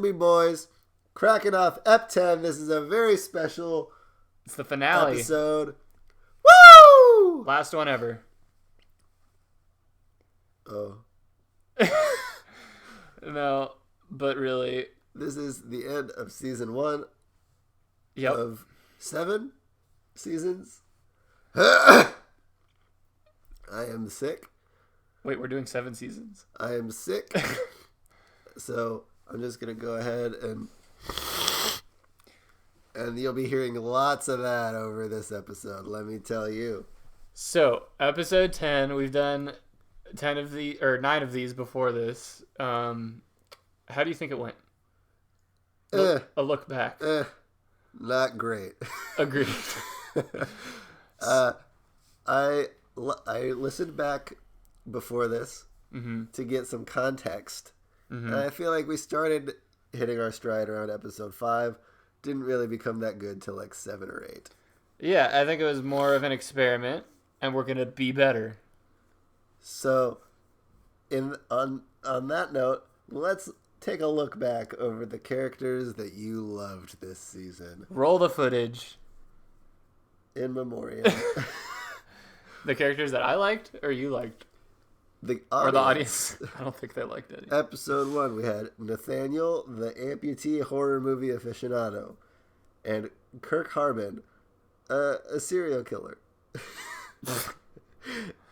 Scooby Boys, cracking off Ep 10. This is a very special It's the finale. episode. Woo! Last one ever. Oh. No, but really. This is the end of season 1 Yep. of 7 seasons. I am sick. Wait, we're doing 7 seasons? I am sick. So I'm just going to go ahead and you'll be hearing lots of that over this episode, let me tell you. So, episode 10, we've done 9 of these before this. How do you think it went? A look back. Not great. Agreed. I listened back before this to get some context. And I feel like we started hitting our stride around episode 5. Didn't really become that good till like 7 or 8. Yeah, I think it was more of an experiment, and we're going to be better. So, on that note, let's take a look back over the characters that you loved this season. Roll the footage. In memoriam. The characters that I liked or you liked? The audience. I don't think they liked any. Episode 1, we had Nathaniel, the amputee horror movie aficionado, and Kirk Harbin, a serial killer.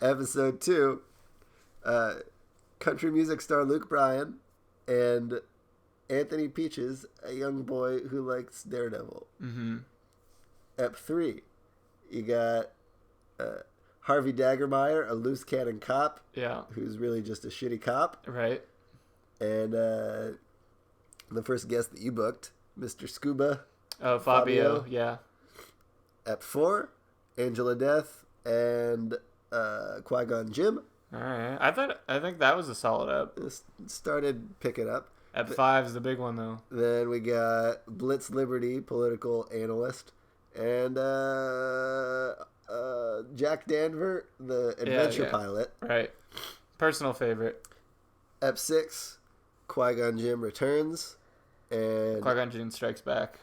Episode 2, country music star Luke Bryan, and Anthony Peaches, a young boy who likes Daredevil. Ep 3, you got Harvey Daggermeyer, a loose cannon cop. Yeah. Who's really just a shitty cop. Right. And the first guest that you booked, Mr. Scuba. Oh, Fabio. Yeah. Ep 4, Angela Death, and Qui-Gon Jinn. All right. I think that was a solid ep. It started picking up. Ep 5 is the big one, though. Then we got Blitz Liberty, political analyst, and Jack Danver, the adventure pilot. Right. Personal favorite. Ep 6, Qui-Gon Jinn returns. And Qui-Gon Jinn strikes back.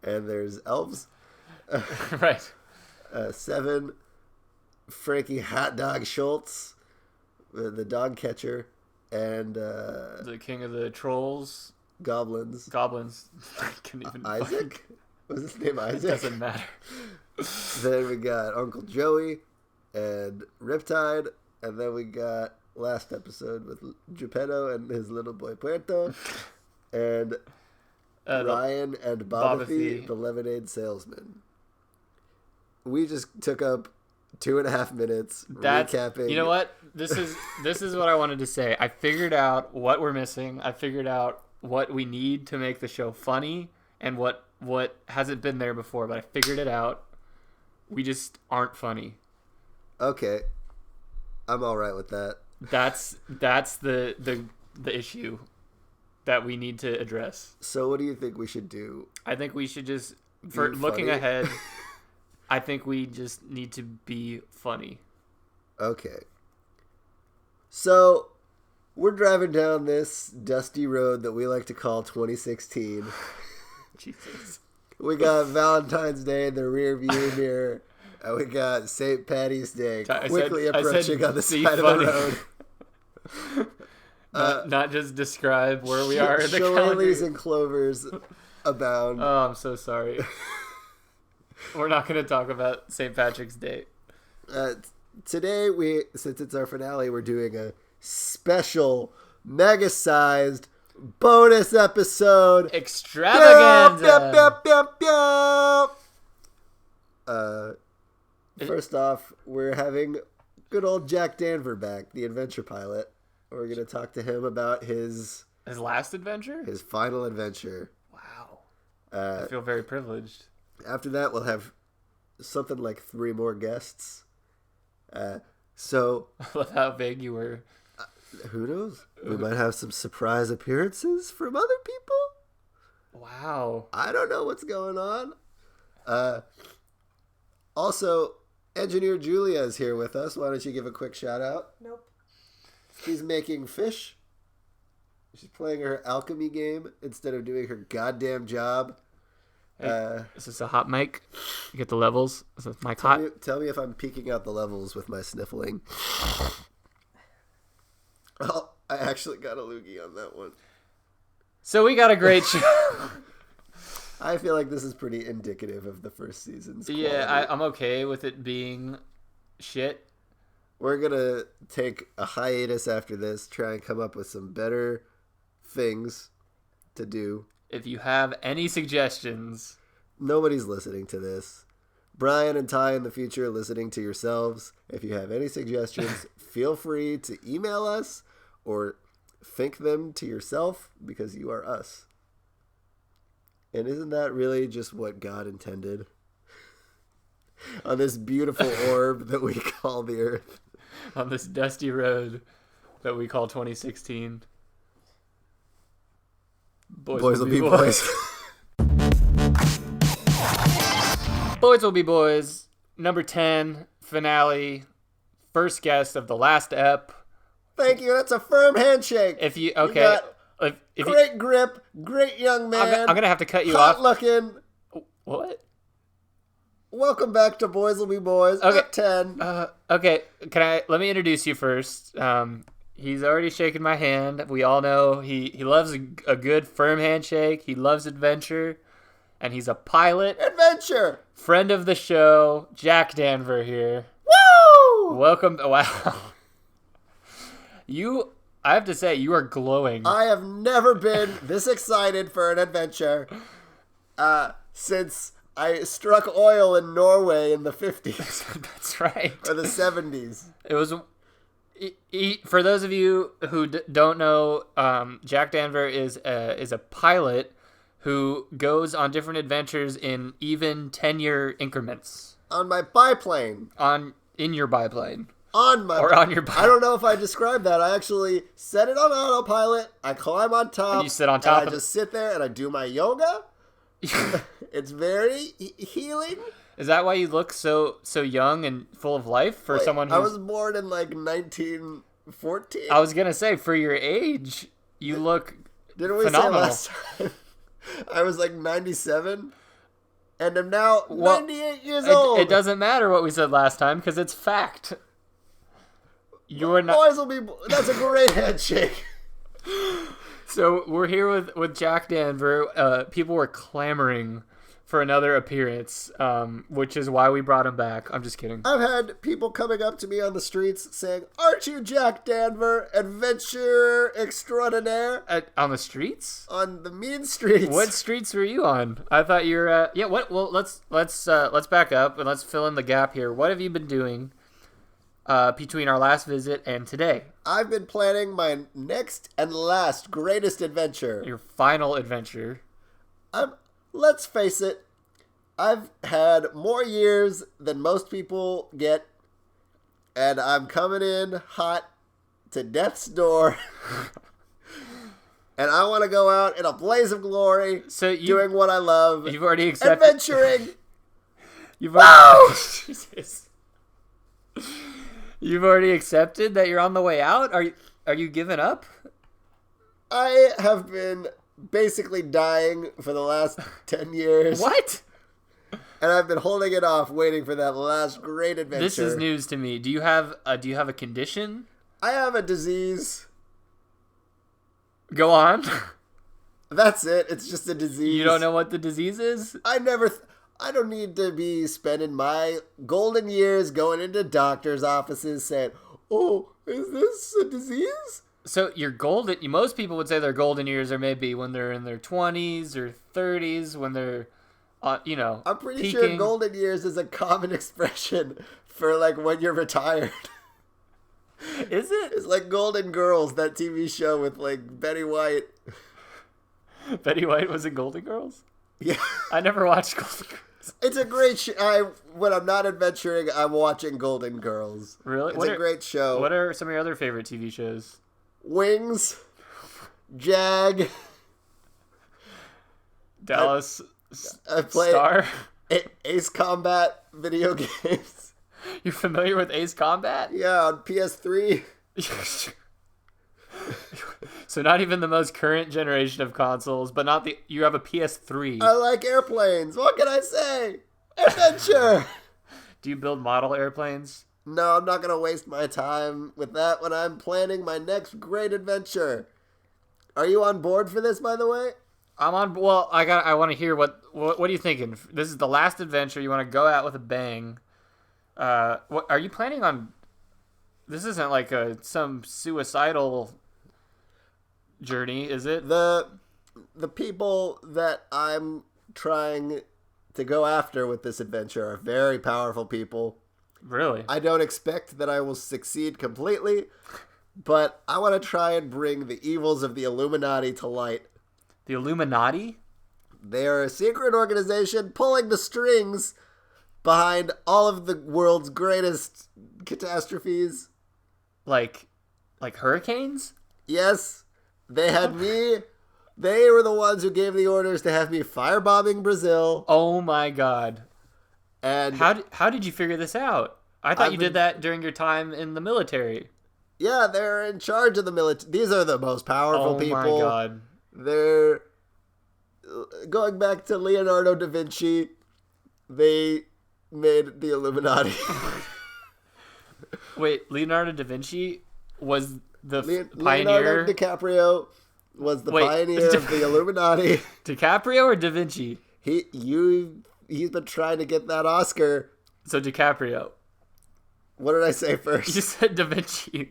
And there's elves. Right. 7, Frankie Hot Dog Schultz, the dog catcher. And the king of the trolls. Goblins. I couldn't even Isaac? Was his name Isaac? It doesn't matter. Then we got Uncle Joey and Riptide. And then we got last episode with Geppetto and his little boy Puerto. And Ryan and Bobathy, the lemonade salesman. We just took up 2.5 minutes recapping. You know what? This is what I wanted to say. I figured out what we're missing. I figured out what we need to make the show funny and what hasn't been there before, but I figured it out. We just aren't funny. Okay. I'm all right with that. That's the issue that we need to address. So what do you think we should do? I think we should just, for looking ahead, I think we just need to be funny. Okay. So we're driving down this dusty road that we like to call 2016. Jesus. We got Valentine's Day in the rear view mirror. And we got St. Patty's Day quickly approaching on the side of the road. Not just describe where we are in the calendar. Shillelaghs and clovers abound. Oh, I'm so sorry. We're not going to talk about St. Patrick's Day. Today, since it's our finale, we're doing a special, mega-sized bonus episode. Extravaganza. First off, we're having good old Jack Danver back, the adventure pilot. We're going to talk to him about his last adventure? His final adventure. Wow. I feel very privileged. After that, we'll have something like 3 more guests. So I love how vague you were. Who knows? We might have some surprise appearances from other people. Wow. I don't know what's going on. Also, Engineer Julia is here with us. Why don't you give a quick shout out? Nope. She's making fish. She's playing her alchemy game instead of doing her goddamn job. Hey, is this a hot mic? You get the levels? Is this mic hot? Tell me if I'm peeking out the levels with my sniffling. Oh, I actually got a loogie on that one. So we got a great show. I feel like this is pretty indicative of the first season's quality. Yeah, I'm okay with it being shit. We're going to take a hiatus after this, try and come up with some better things to do. If you have any suggestions... Nobody's listening to this. Brian and Ty in the future listening to yourselves. If you have any suggestions, feel free to email us or think them to yourself because you are us. And isn't that really just what God intended? On this beautiful orb that we call the Earth. On this dusty road that we call 2016. Boys will be boys. Boys will be boys. Number 10, finale. First guest of the last ep. Thank you. That's a firm handshake. If you okay, if great grip, great young man. I'm gonna have to cut you hot off. Looking. What? Welcome back to Boys Will Be Boys. Okay. Up 10. Okay. Let me introduce you first. He's already shaken my hand. We all know he loves a good firm handshake. He loves adventure, and he's a pilot. Adventure. Friend of the show, Jack Danver here. Woo! Welcome. Wow. I have to say, you are glowing. I have never been this excited for an adventure since I struck oil in Norway in the 50s. That's right. Or the 70s. It was... for those of you who don't know, Jack Danver is a pilot who goes on different adventures in even 10-year increments. On my biplane. In your biplane. On your biplane. I don't know if I described that. I actually set it on autopilot. I climb on top. And you sit on top. And I just sit there and I do my yoga. It's very healing. Is that why you look so young and full of life for someone who's... I was born in like 1914. I was gonna say, for your age, you look Didn't we phenomenal. say last time I was like 97? And I'm now 98 years old. It doesn't matter what we said last time because it's fact. You are not... Boys will be... That's a great handshake. So we're here with Jack Danver. People were clamoring for another appearance, which is why we brought him back. I'm just kidding. I've had people coming up to me on the streets saying, "Aren't you Jack Danver, adventure extraordinaire?" On the streets? On the mean streets. What streets were you on? I thought you were... yeah. What? Well, let's back up and let's fill in the gap here. What have you been doing between our last visit and today? I've been planning my next and last greatest adventure. Your final adventure. Let's face it, I've had more years than most people get, and I'm coming in hot to death's door. And I want to go out in a blaze of glory, doing what I love. You've already accepted... Adventuring! Jesus. You've already accepted that you're on the way out? Are you giving up? I have been basically dying for the last 10 years. What? And I've been holding it off, waiting for that last great adventure. This is news to me. Do you have a condition? I have a disease. Go on. That's it. It's just a disease. You don't know what the disease is? I don't need to be spending my golden years going into doctors' offices saying, "Oh, is this a disease?" So your golden... Most people would say their golden years are maybe when they're in their 20s or 30s, when they're, I'm pretty peaking. sure golden years is a common expression for, like, when you're retired. Is it? It's like Golden Girls, that TV show with, like, Betty White. Betty White was in Golden Girls? Yeah. I never watched Golden Girls. It's a great show. When I'm not adventuring, I'm watching Golden Girls. Really? It's a great show. What are some of your other favorite TV shows? Wings, Jag, Dallas I play Star. Ace Combat video games. You're familiar with Ace Combat? Yeah, on PS3. So not even the most current generation of consoles, but not the. You have a PS3. I like airplanes. What can I say? Adventure. Do you build model airplanes? No, I'm not going to waste my time with that when I'm planning my next great adventure. Are you on board for this, by the way? I'm on. Well, I want to hear what are you thinking? This is the last adventure. You want to go out with a bang. What are you planning on? This isn't like some suicidal journey, is it? The people that I'm trying to go after with this adventure are very powerful people. Really? I don't expect that I will succeed completely, but I want to try and bring the evils of the Illuminati to light. The Illuminati? They are a secret organization pulling the strings behind all of the world's greatest catastrophes. Like hurricanes? Yes, they had me. They were the ones who gave the orders to have me firebombing Brazil. Oh my god. And how did you figure this out? I thought you did that during your time in the military. Yeah, they're in charge of the military. These are the most powerful people. Oh my god. They're going back to Leonardo da Vinci. They made the Illuminati. Wait, Leonardo da Vinci was the pioneer? Leonardo DiCaprio was the pioneer of the Illuminati. DiCaprio or Da Vinci? He's been trying to get that Oscar. So DiCaprio. What did I say first? You said Da Vinci.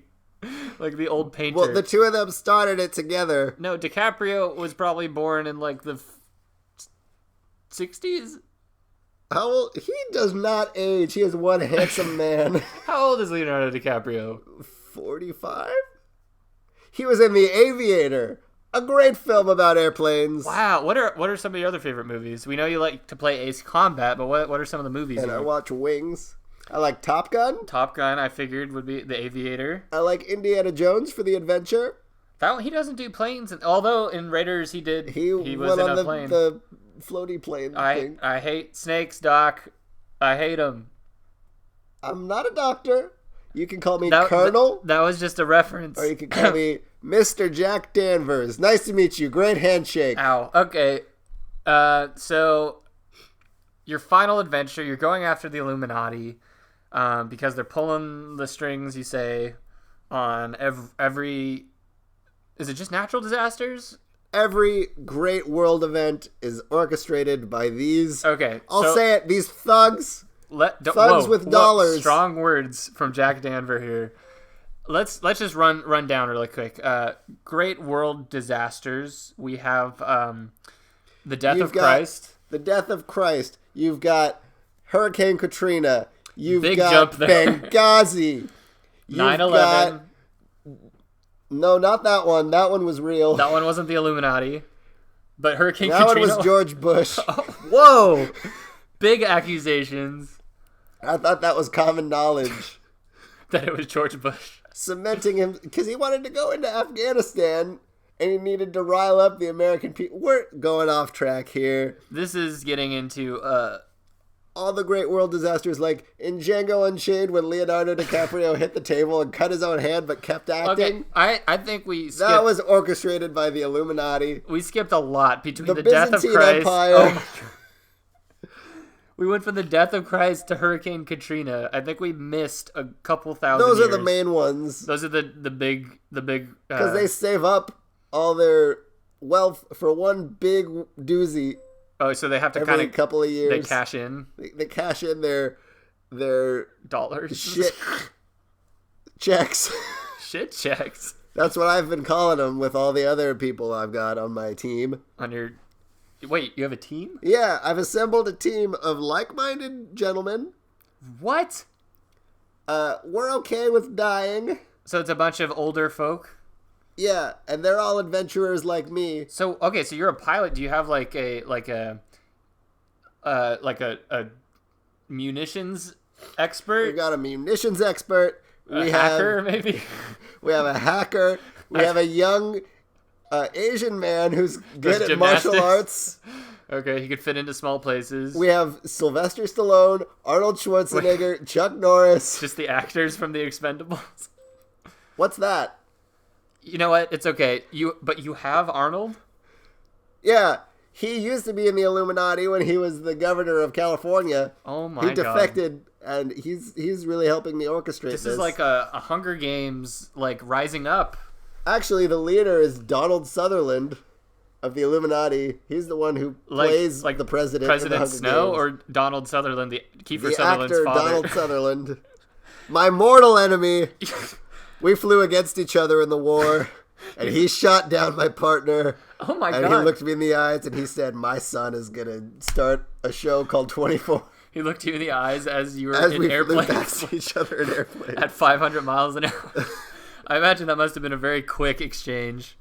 Like the old painter. Well, the two of them started it together. No, DiCaprio was probably born in like the 60s? How old? He does not age. He is one handsome man. How old is Leonardo DiCaprio? 45? He was in The Aviator, a great film about airplanes. Wow, what are some of your other favorite movies? We know you like to play Ace Combat, but what are some of the movies? And I watch Wings. I like Top Gun. Top Gun, I figured, would be The Aviator. I like Indiana Jones for the adventure. He doesn't do planes, although in Raiders he did. He was went in on a plane. The floaty plane thing. I hate snakes, Doc. I hate them. I'm not a doctor. You can call me Colonel. That was just a reference. Or you can call me Mr. Jack Danvers. Nice to meet you. Great handshake. Ow. Okay. So your final adventure, you're going after the Illuminati because they're pulling the strings, you say, on every... Is it just natural disasters? Every great world event is orchestrated by these... Okay. I'll say it. These thugs... Thugs with dollars. Strong words from Jack Danver here. Let's just run down really quick. Great world disasters. We have the death of Christ. The death of Christ. You've got Hurricane Katrina. You've Big got jump there. Benghazi. 9/11. No, not that one. That one was real. That one wasn't the Illuminati. But Hurricane Katrina. Katrina. That one was George Bush. Whoa! Big accusations. I thought that was common knowledge. That it was George Bush. Cementing him, because he wanted to go into Afghanistan, and he needed to rile up the American people. We're going off track here. This is getting into... all the great world disasters, like in Django Unchained when Leonardo DiCaprio hit the table and cut his own hand but kept acting. Okay, I think we skipped... That was orchestrated by the Illuminati. We skipped a lot between the Byzantine death of Christ... Empire. Oh, we went from the death of Christ to Hurricane Katrina. I think we missed a couple thousand Those years. are the main ones. Those are the big... Because they save up all their wealth for one big doozy. Oh, so they have to kind of couple of years. They cash in. They cash in their dollars. Shit checks. Shit checks. That's what I've been calling them with all the other people I've got on my team. Wait, you have a team? Yeah, I've assembled a team of like-minded gentlemen. What? We're okay with dying. So it's a bunch of older folk? Yeah, and they're all adventurers like me. So okay, so you're a pilot. Do you have like a munitions expert? We got a munitions expert. Hacker, maybe. We have a hacker. We have a young Asian man who's good at martial arts. Okay, he could fit into small places. We have Sylvester Stallone, Arnold Schwarzenegger, Chuck Norris. Just the actors from The Expendables. What's that? You know what? It's okay. But you have Arnold? Yeah, he used to be in the Illuminati when he was the governor of California. Oh my god. He God. defected, and he's really helping me orchestrate this. This is like a Hunger Games, like, rising up. Actually, the leader is Donald Sutherland of the Illuminati. He's the one who plays the president. President Snow or Donald Sutherland, Kiefer Sutherland's actor, father? Donald Sutherland. My mortal enemy. We flew against each other in the war, and he shot down my partner. Oh my God. And he looked me in the eyes and he said, my son is going to start a show called 24. He looked you in the eyes as you were in we airplanes. flew past each other in airplanes. At 500 miles an hour. I imagine that must have been a very quick exchange.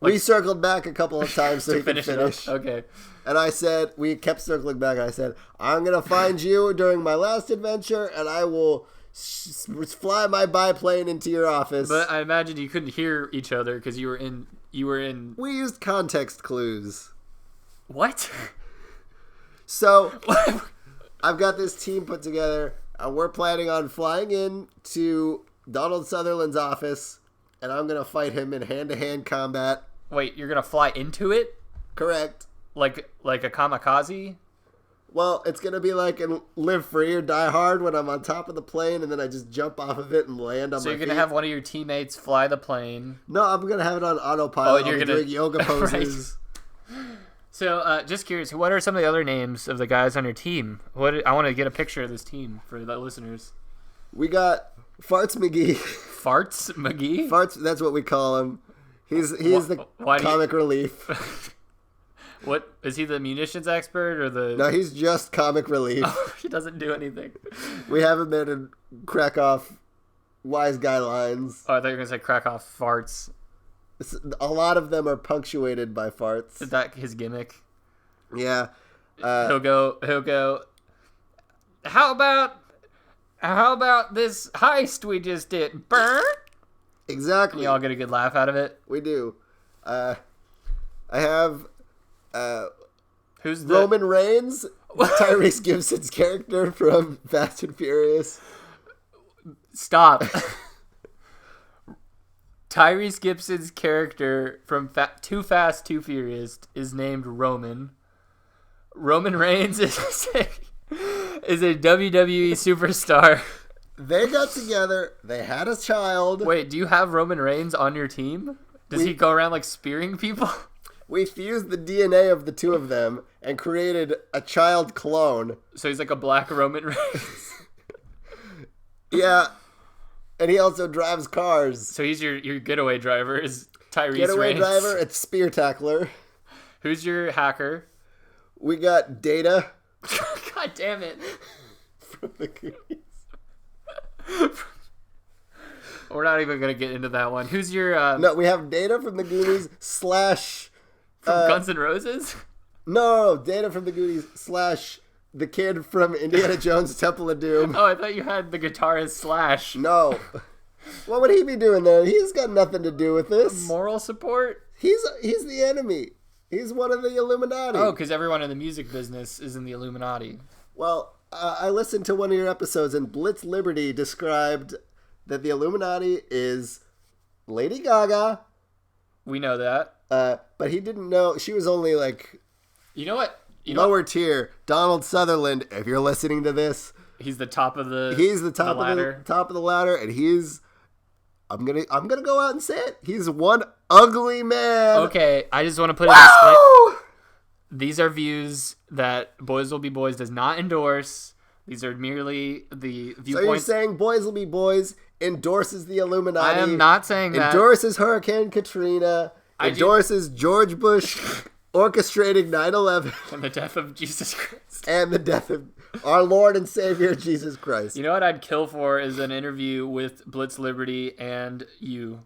We circled back a couple of times so he could finish. Okay. And I said, we kept circling back. I said, I'm going to find you during my last adventure and I will fly my biplane into your office. But I imagine you couldn't hear each other because you were in. We used context clues. What? So, I've got this team put together, and we're planning on flying in to Donald Sutherland's office, and I'm going to fight him in hand-to-hand combat. Wait, you're going to fly into it? Correct. Like a kamikaze? Well, it's going to be like in Live Free or Die Hard when I'm on top of the plane and then I just jump off of it and land on my feet. So you're going to have one of your teammates fly the plane. No, I'm going to have it on autopilot. Oh, you're going to doing yoga poses. Right. So, just curious, what are some of the other names of the guys on your team? I want to get a picture of this team for the listeners. We got Farts McGee. Farts McGee? Farts, that's what we call him. He's the comic relief. What is he, the munitions expert or the? No, he's just comic relief. Oh, he doesn't do anything. We have him there to crack off wise guy lines. Oh, I thought you were gonna say crack off farts. A lot of them are punctuated by farts. Is that his gimmick? Yeah. He'll go. How about this heist we just did? Burr. Exactly. You all get a good laugh out of it. We do. I have. Who's the Roman Reigns, Tyrese Gibson's character from Fast and Furious. Stop. Tyrese Gibson's character from Too Fast, Too Furious is named Roman. Roman Reigns is a WWE superstar. They got together. They had a child. Wait, do you have Roman Reigns on your team? Does he go around like spearing people? We fused the DNA of the two of them and created a child clone. So he's like a black Roman Reigns. Yeah. And he also drives cars. So he's your getaway driver is Tyrese Getaway Reigns. driver, it's Spear Tackler. Who's your hacker? We got Data. God damn it. From the Goonies. We're not even going to get into that one. Who's your... No, we have Data from the Goonies / From Guns N' Roses? No, Data from the Goonies / the kid from Indiana Jones Temple of Doom. Oh, I thought you had the guitarist Slash. No. What would he be doing there? He's got nothing to do with this. Moral support? He's the enemy. He's one of the Illuminati. Oh, because everyone in the music business is in the Illuminati. Well, I listened to one of your episodes, and Blitz Liberty described that the Illuminati is Lady Gaga. We know that. But he didn't know. She was only like... You know what? Lower tier. Donald Sutherland, if you're listening to this... He's the top of the He's the top ladder. Top of the ladder, and he's... I'm gonna go out and say it. He's one ugly man. Okay, I just want to put it These are views that Boys Will Be Boys does not endorse. These are merely the viewpoints. So you're saying Boys Will Be Boys endorses the Illuminati? I am not saying that. Endorses Hurricane Katrina. Endorses George Bush orchestrating 9/11. And the death of Jesus Christ. And the death of our Lord and Savior Jesus Christ. You know what I'd kill for is an interview with Blitz Liberty and you.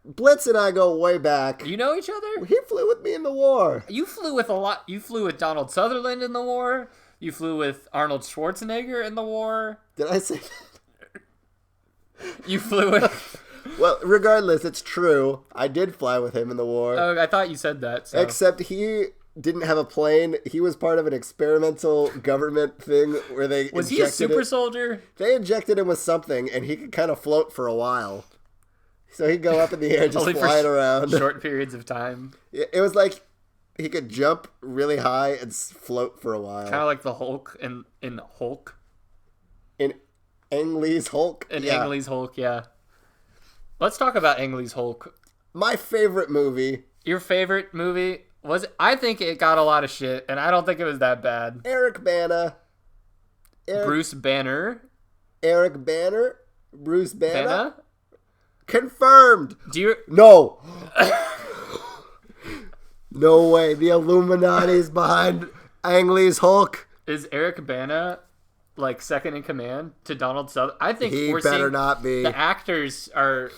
Blitz and I go way back. You know each other? He flew with me in the war. You flew with a lot. You flew with Donald Sutherland in the war. You flew with Arnold Schwarzenegger in the war. Did I say that? You flew with... Well, regardless, it's true. I did fly with him in the war. Oh, I thought you said that. So. Except he didn't have a plane. He was part of an experimental government thing where they Was he a super soldier? They injected him with something, and he could kind of float for a while. So he'd go up in the air, just Only flying for around. short periods of time. It was like he could jump really high and float for a while. Kind of like the Hulk in Hulk. In Ang Lee's Hulk. Ang Lee's Hulk, yeah. Let's talk about Ang Lee's Hulk. My favorite movie. Your favorite movie was? I think it got a lot of shit, and I don't think it was that bad. Eric Bana. Bruce Banner. Eric Banner. Bruce Bana. Bana? Confirmed. Do you? No. No way. The Illuminati's behind Ang Lee's Hulk. Is Eric Bana like second in command to Donald Sutherland? I think He we're better seeing not be. The actors are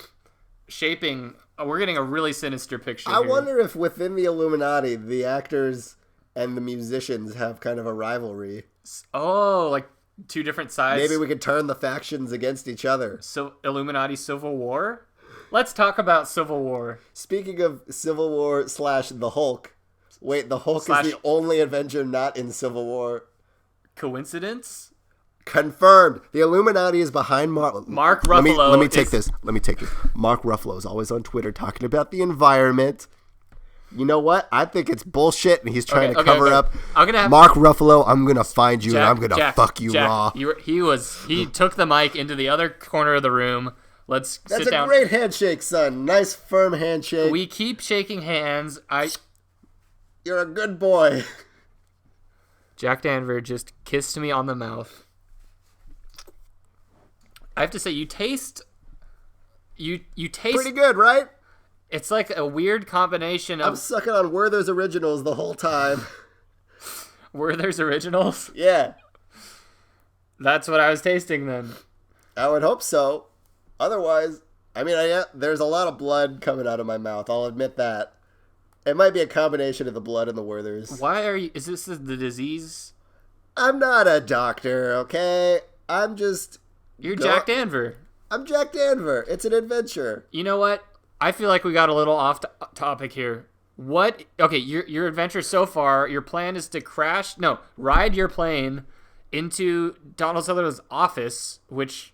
shaping. We're getting a really sinister picture. I here. wonder if within the Illuminati, the actors and the musicians have kind of a rivalry. Oh, like two different sides. Maybe we could turn the factions against each other. So Illuminati Civil War. Let's talk about Civil War. Speaking of Civil War / the Hulk. Wait, the Hulk is the only Avenger not in Civil War. Coincidence? Confirmed. The Illuminati is behind Mark Ruffalo. Let me take this. Mark Ruffalo is always on Twitter talking about the environment. You know what? I think it's bullshit, and he's trying to cover up. Mark Ruffalo, I'm gonna find you, and I'm gonna fuck you raw. He took the mic into the other corner of the room. Let's sit down. That's a great handshake, son. Nice, firm handshake. We keep shaking hands. You're a good boy. Jack Danver just kissed me on the mouth. I have to say, you taste pretty good, right? It's like a weird combination of... I'm sucking on Werther's Originals the whole time. Werther's Originals? Yeah. That's what I was tasting then. I would hope so. Otherwise, I mean, there's a lot of blood coming out of my mouth. I'll admit that. It might be a combination of the blood and the Werther's. Why are you... Is this the disease? I'm not a doctor, okay? I'm just... You're Jack Danver. I'm Jack Danver. It's an adventure. You know what? I feel like we got a little off topic here. What? Okay, your adventure so far, your plan is to ride your plane into Donald Sutherland's office, which...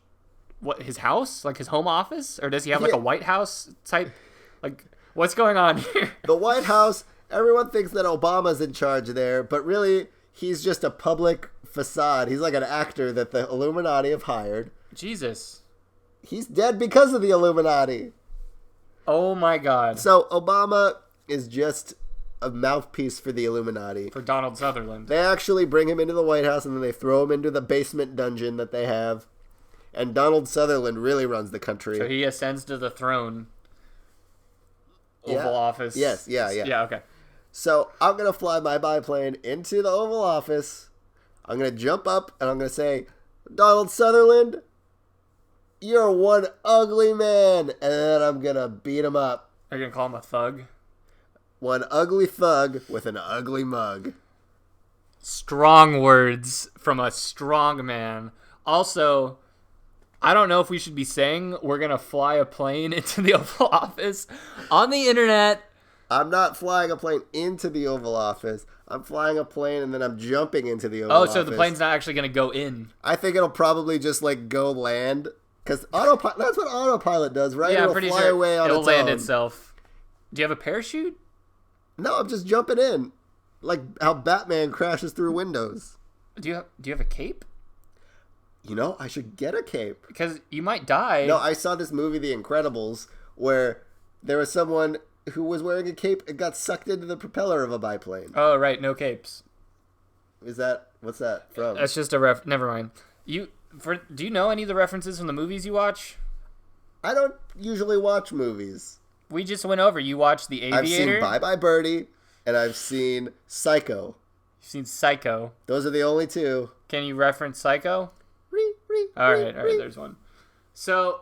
What, his house? Like his home office? Or does he have like a White House type? Like, what's going on here? The White House, everyone thinks that Obama's in charge there, but really, he's just a public facade. He's like an actor that the Illuminati have hired. Jesus. He's dead because of the Illuminati. Oh my God. So Obama is just a mouthpiece for the Illuminati. For Donald Sutherland. They actually bring him into the White House and then they throw him into the basement dungeon that they have. And Donald Sutherland really runs the country. So he ascends to the throne. Oval Office. Yes, yeah. Yeah, okay. So I'm going to fly my biplane into the Oval Office. I'm going to jump up and I'm going to say, Donald Sutherland, you're one ugly man. And then I'm going to beat him up. Are you going to call him a thug? One ugly thug with an ugly mug. Strong words from a strong man. Also... I don't know if we should be saying we're going to fly a plane into the Oval Office on the internet. I'm not flying a plane into the Oval Office. I'm flying a plane and then I'm jumping into the Oval Office. Oh, so the plane's not actually going to go in. I think it'll probably just like go land. Because that's what autopilot does, right? Yeah, it'll I'm pretty fly sure away on it'll its land own. itself. Do you have a parachute? No, I'm just jumping in. Like how Batman crashes through windows. Do you have a cape? You know, I should get a cape. Because you might die. No, I saw this movie, The Incredibles, where there was someone who was wearing a cape and got sucked into the propeller of a biplane. Oh, right, no capes. What's that from? That's just a never mind. Do you know any of the references from the movies you watch? I don't usually watch movies. We just went over. You watched The Aviator. I've seen Bye Bye Birdie, and I've seen Psycho. You've seen Psycho. Those are the only two. Can you reference Psycho? All right, there's one. So...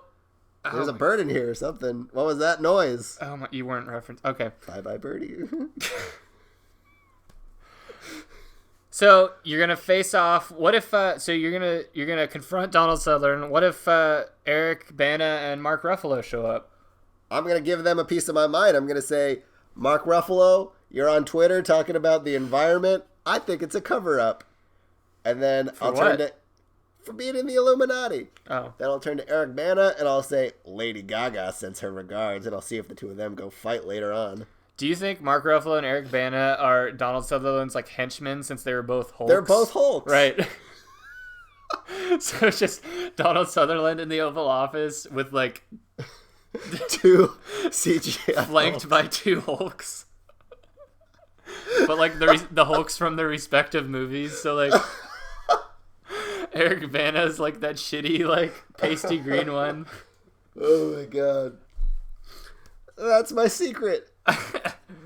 There's a bird in here or something. What was that noise? Oh, my, you weren't referenced. Okay. Bye Bye Birdie. So you're gonna face off. What if? So you're gonna confront Donald Sutherland. What if Eric Bana and Mark Ruffalo show up? I'm gonna give them a piece of my mind. I'm gonna say, Mark Ruffalo, you're on Twitter talking about the environment. I think it's a cover up. And then I'll turn it for being in the Illuminati. Oh. Then I'll turn to Eric Bana and I'll say, Lady Gaga sends her regards, and I'll see if the two of them go fight later on. Do you think Mark Ruffalo and Eric Bana are Donald Sutherland's like henchmen since they were both Hulks? They're both Hulks. Right. So it's just Donald Sutherland in the Oval Office with like two CGI flanked Hulks. by two Hulks. But like the Hulks from their respective movies. So like Eric Bana's like that shitty like pasty green one. Oh my god. That's my secret.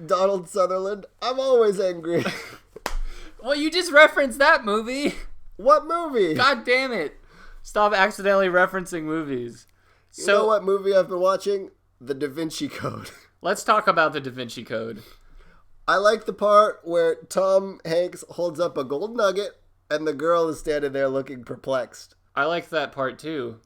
Donald Sutherland, I'm always angry. Well, you just referenced that movie. What movie? God damn it. Stop accidentally referencing movies. You know what movie I've been watching? The Da Vinci Code. Let's talk about the Da Vinci Code. I like the part where Tom Hanks holds up a gold nugget and the girl is standing there looking perplexed. I liked that part too.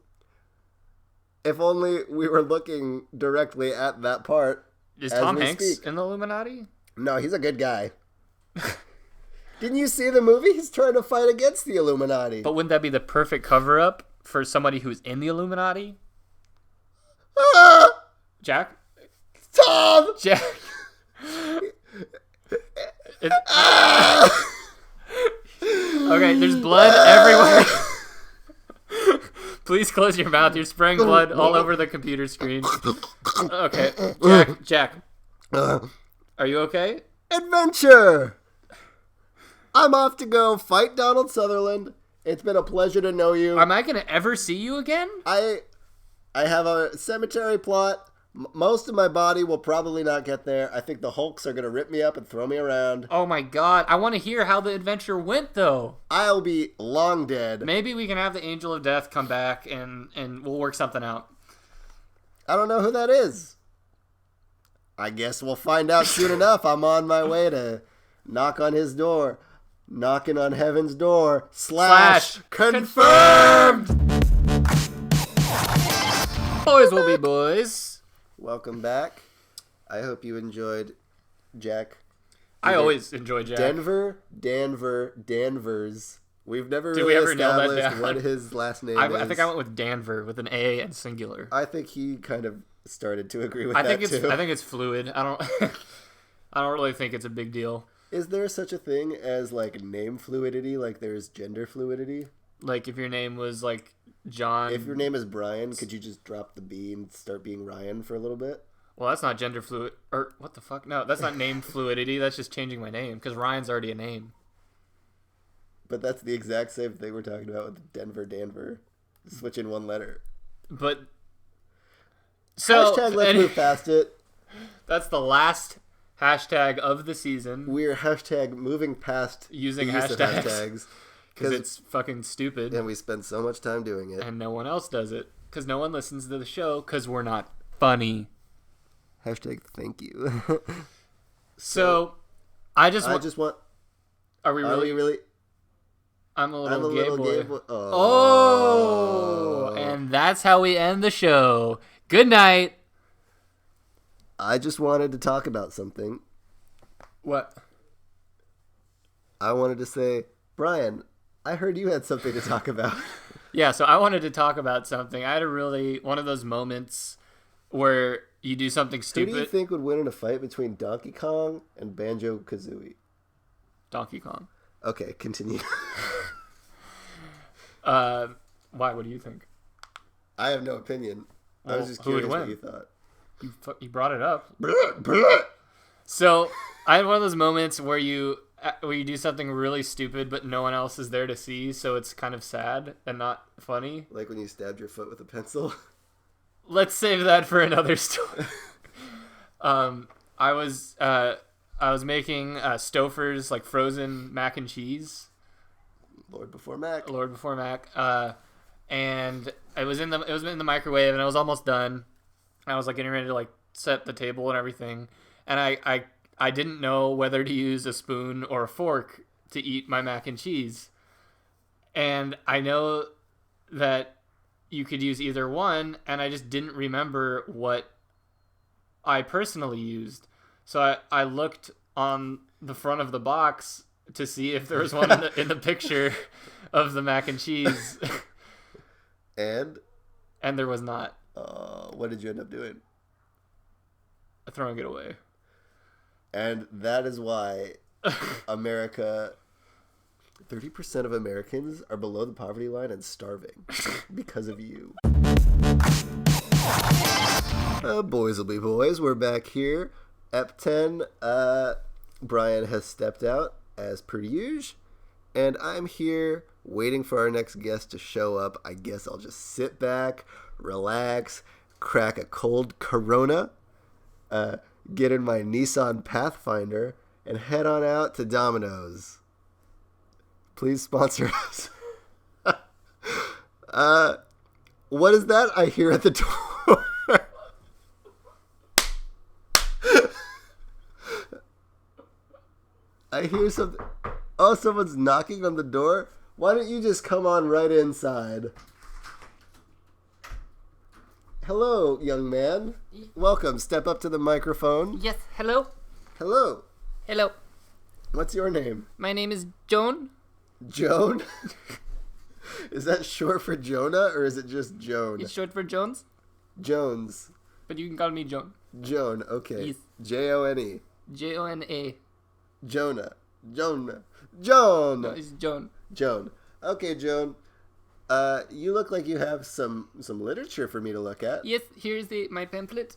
If only we were looking directly at that part. Is Tom Hanks in the Illuminati? No, he's a good guy. Didn't you see the movie? He's trying to fight against the Illuminati. But wouldn't that be the perfect cover-up for somebody who's in the Illuminati? Ah! Jack? Tom! Jack? Okay, there's blood everywhere. Please close your mouth. You're spraying blood all over the computer screen. Okay, Jack. Are you okay? Adventure! I'm off to go fight Donald Sutherland. It's been a pleasure to know you. Am I going to ever see you again? I have a cemetery plot. Most of my body will probably not get there. I think the Hulks are going to rip me up and throw me around. Oh my god. I want to hear how the adventure went, though. I'll be long dead. Maybe we can have the Angel of Death come back and we'll work something out. I don't know who that is. I guess we'll find out soon enough. I'm on my way to knock on his door. Knocking on heaven's door. Slash confirmed! Boys will be boys. Welcome back. I hope you enjoyed Jack. I always enjoy Jack. Danvers. We've never Did really we ever nail that established down? what his last name is. I think I went with Danver with an A and singular. I think he kind of started to agree with I that think too. I think it's fluid. I don't I don't really think it's a big deal. Is there such a thing as like name fluidity, like there's gender fluidity? Like if your name was like John. If your name is Brian, could you just drop the B and start being Ryan for a little bit? Well, that's not gender fluid. Or what the fuck? No, that's not name fluidity. That's just changing my name because Ryan's already a name. But that's the exact same thing we're talking about with Danver. Switch in one letter. But so hashtag let's move past it. That's the last hashtag of the season. We're hashtag moving past using the use of hashtags because it's fucking stupid, and we spend so much time doing it, and no one else does it because no one listens to the show because we're not funny. Hashtag thank you. So I just want. Are we Are really? we really? I'm a little gay boy. Oh. And that's how we end the show. Good night. I just wanted to talk about something. What? I wanted to say, Brian, I heard you had something to talk about. Yeah, so I wanted to talk about something. I had one of those moments where you do something stupid. Who do you think would win in a fight between Donkey Kong and Banjo-Kazooie? Donkey Kong. Okay, continue. Why? What do you think? I have no opinion. I was just who would curious what win? you thought. You brought it up. So I had one of those moments where you do something really stupid, but no one else is there to see, so it's kind of sad and not funny. Like when you stabbed your foot with a pencil. Let's save that for another story. I was making Stouffer's like frozen mac and cheese. Lord before Mac. And it was in the microwave, and I was almost done. I was like getting ready to like set the table and everything, and I didn't know whether to use a spoon or a fork to eat my mac and cheese. And I know that you could use either one, and I just didn't remember what I personally used. So I looked on the front of the box to see if there was one in the picture of the mac and cheese. And And there was not. what did you end up doing? Throwing it away. And that is why America, 30% of Americans are below the poverty line and starving because of you. Boys will be boys. We're back here. Ep 10. Brian has stepped out as per usual. And I'm here waiting for our next guest to show up. I guess I'll just sit back, relax, crack a cold Corona, get in my Nissan Pathfinder, and head on out to Domino's. Please sponsor us. What is that I hear at the door? I hear something. Oh, someone's knocking on the door? Why don't you just come on right inside? Hello, young man. Welcome. Step up to the microphone. Yes, hello? Hello. Hello. What's your name? My name is Joan. Joan? Is that short for Jonah, or is it just Joan? It's short for Jones, Jones. but you can call me Joan. Joan, okay. Yes. Jone. Jona. Jonah. Jonah. Joan. No, it's Joan. Joan. Okay, Joan. You look like you have some literature for me to look at. Yes, here's my pamphlet.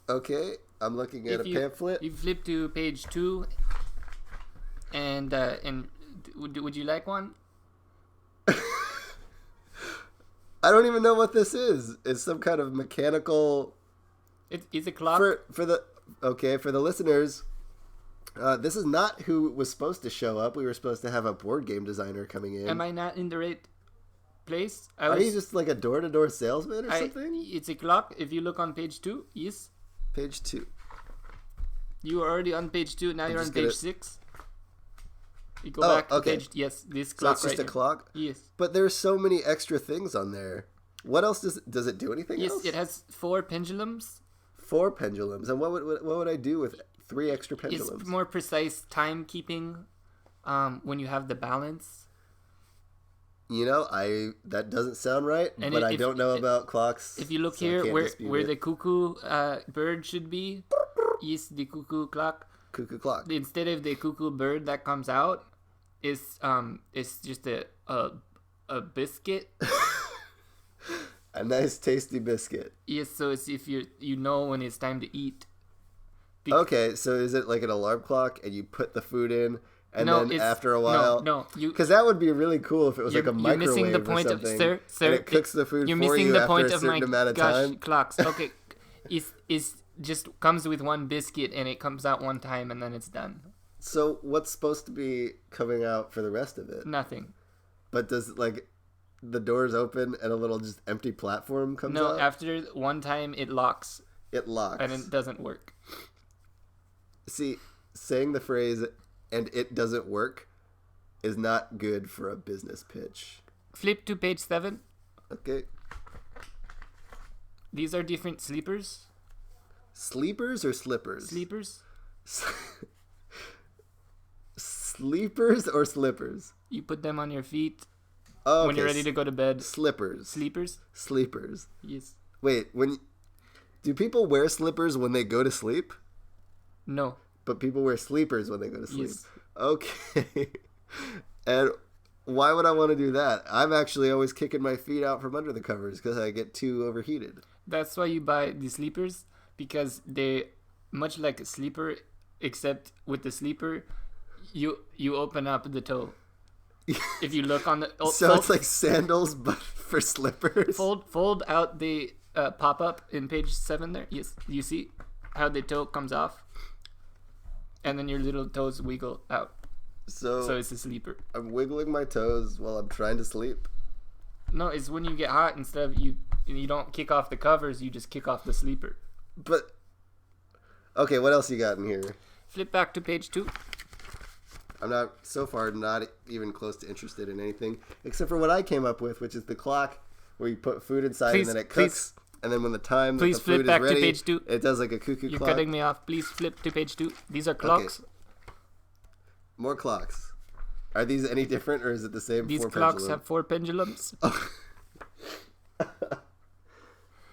Okay, I'm looking at a pamphlet. You flip to page 2, and would you like one? I don't even know what this is. It's some kind of mechanical. It's a clock. For the listeners. This is not who was supposed to show up. We were supposed to have a board game designer coming in. Am I not in the right place? Are you just like a door-to-door salesman or something? It's a clock. If you look on page 2, yes. Page 2. You were already on page 2. Now you're on page 6. You go back to page. Yes, this clock. So it's just a clock. Yes. But there's so many extra things on there. What else does it do? Anything else? Yes, it has 4 pendulums. 4 pendulums. And what would I do with 3 extra pendulums? It's more precise timekeeping when you have the balance. You know, that doesn't sound right, and but I don't know about clocks. If you look here, where the cuckoo bird should be, is the cuckoo clock. Cuckoo clock. Instead of the cuckoo bird that comes out, it's just a biscuit. A nice tasty biscuit. Yes, so it's if you know when it's time to eat. Okay, so is it like an alarm clock, and you put the food in, and then after a while, because that would be really cool if it was like a microwave you're missing the point or something, of sir, and it cooks the food you're for missing you the after point a of certain my amount of time. Clocks. Okay, is just comes with one biscuit and it comes out one time and then it's done. So what's supposed to be coming out for the rest of it? Nothing. But does the doors open and a little just empty platform comes out? No, after one time it locks. It locks. And it doesn't work. See, saying the phrase "and it doesn't work" is not good for a business pitch. Flip to page 7. Okay. These are different sleepers. Sleepers or slippers? Sleepers. Sleepers or slippers? You put them on your feet when you're ready to go to bed. Slippers. Sleepers? Sleepers. Yes. Wait, do people wear slippers when they go to sleep? No. But people wear sleepers when they go to sleep. Yes. Okay. And why would I want to do that? I'm actually always kicking my feet out from under the covers because I get too overheated. That's why you buy the sleepers, because they much like a sleeper, except with the sleeper, you open up the toe. If you look on the it's like sandals but for slippers. Fold out the pop up in page 7 there. Yes, you see how the toe comes off, and then your little toes wiggle out. So it's a sleeper. I'm wiggling my toes while I'm trying to sleep. No, it's when you get hot. Instead of you don't kick off the covers, you just kick off the sleeper. But okay, what else you got in here? Flip back to page 2. I'm not even close to interested in anything except for what I came up with, which is the clock where you put food inside and then it cooks. And then when the time that the food is ready, to page 2. It does like a cuckoo You're clock. cutting me off. Please flip to page 2. These are clocks. Okay. More clocks. Are these any different, or is it the same? These 4 clocks pendulum? have 4 pendulums.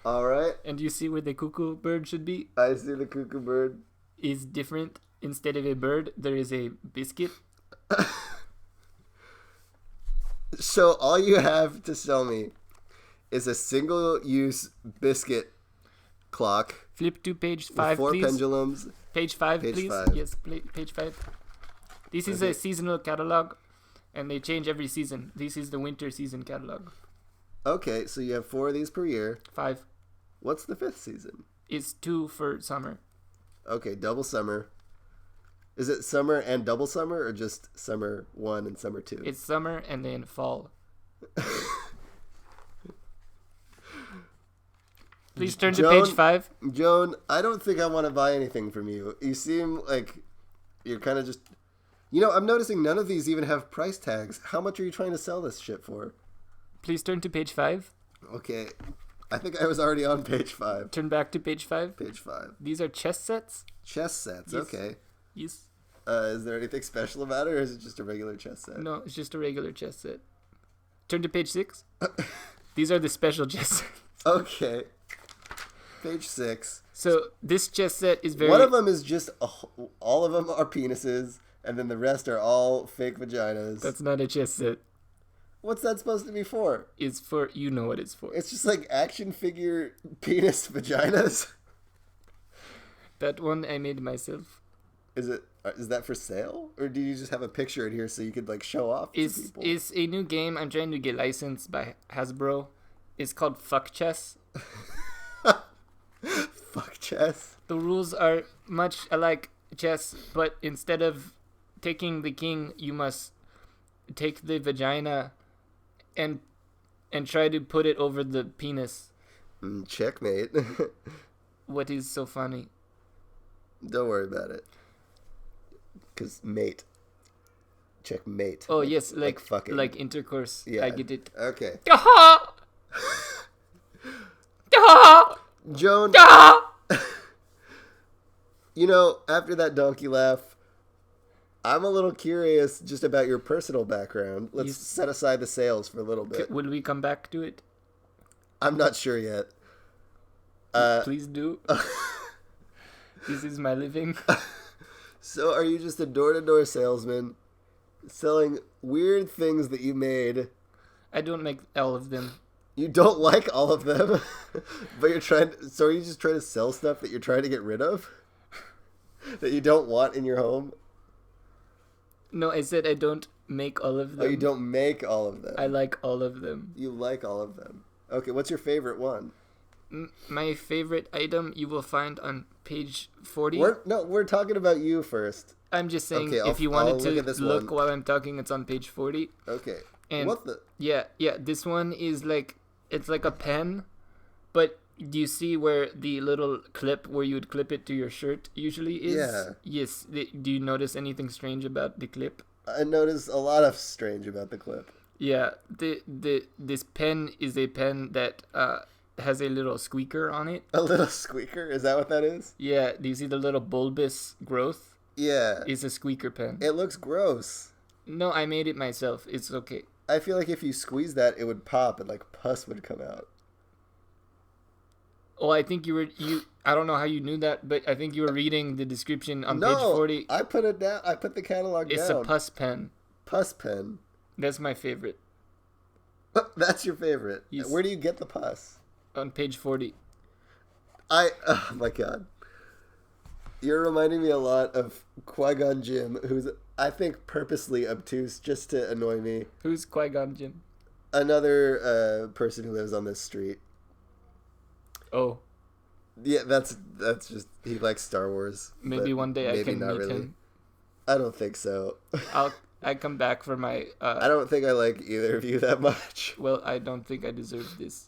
All right. And you see where the cuckoo bird should be? I see the cuckoo bird. Is different. Instead of a bird, there is a biscuit. So all you have to sell me is a single-use biscuit clock. Flip to page 5, with 4 please. pendulums. Page 5, Page please. 5. Yes, page 5. This is a seasonal catalog, and they change every season. This is the winter season catalog. Okay, so you have 4 of these per year. 5 What's the 5th season? is 2 for summer. Okay, double summer. Is it summer and double summer, or just summer 1 and summer 2? It's summer and then fall. Please turn to page 5. Joan, I don't think I want to buy anything from you. You seem like you're kind of just... You know, I'm noticing none of these even have price tags. How much are you trying to sell this shit for? Please turn to page 5. Okay. I think I was already on page 5. Turn back to page 5. Page 5. These are chess sets. Chess sets, Yes. okay. Yes. Is there anything special about it, or is it just a regular chess set? No, it's just a regular chess set. Turn to page 6. These are the special chess sets. Okay. Page 6. So this chess set is very... One of them is just... all of them are penises, and then the rest are all fake vaginas. That's not a chess set. What's that supposed to be for? It's for... You know what it's for. It's just like action figure penis vaginas. That one I made myself. Is that for sale, or do you just have a picture in here so you could like show off to people? It's a new game I'm trying to get licensed by Hasbro. It's called Fuck Chess. Fuck chess. The rules are much alike chess, but instead of taking the king, you must take the vagina and try to put it over the penis. Checkmate. What is so funny? Don't worry about it. Cause mate. Checkmate. Oh yes, like fucking. like intercourse. Yeah. I get it. Okay. Aha! Aha! Joan, Ah! you know, after that donkey laugh, I'm a little curious just about your personal background. Let's set aside the sales for a little bit. Will we come back to it? I'm not sure yet. Please do. This is my living. So are you just a door-to-door salesman selling weird things that you made? I don't make all of them. You don't like all of them, but you're trying. So are you just trying to sell stuff that you're trying to get rid of, that you don't want in your home? No, I said I don't make all of them. Oh, you don't make all of them. I like all of them. You like all of them. Okay, what's your favorite one? My favorite item you will find on page 40. We're talking about you first. I'm just saying, Okay, if you I'll wanted look at to this look one. while I'm talking, it's on page 40. Okay. And what the? Yeah, this one is like, it's like a pen, but do you see where the little clip where you would clip it to your shirt usually is? Yeah. Yes. Do you notice anything strange about the clip? I noticed a lot of strange about the clip. Yeah, this pen is a pen that has a little squeaker on it. A little squeaker? Is that what that is? Yeah, do you see the little bulbous growth? Yeah. It's a squeaker pen. It looks gross. No, I made it myself. It's okay. I feel like if you squeeze that, it would pop and like pus would come out. Oh, I think I don't know how you knew that, but I think you were reading the description on page 40. I put it down. I put the catalog down. It's a pus pen. Pus pen. That's my favorite. That's your favorite. Yes. Where do you get the pus? On page 40. Oh my god. You're reminding me a lot of Qui-Gon Jinn, who's, I think, purposely obtuse just to annoy me. Who's Qui-Gon Jinn? Another person who lives on this street. Oh. Yeah, that's just, he likes Star Wars. Maybe one day I can meet really. him. I don't think so. I come back for my... I don't think I like either of you that much. Well, I don't think I deserve this.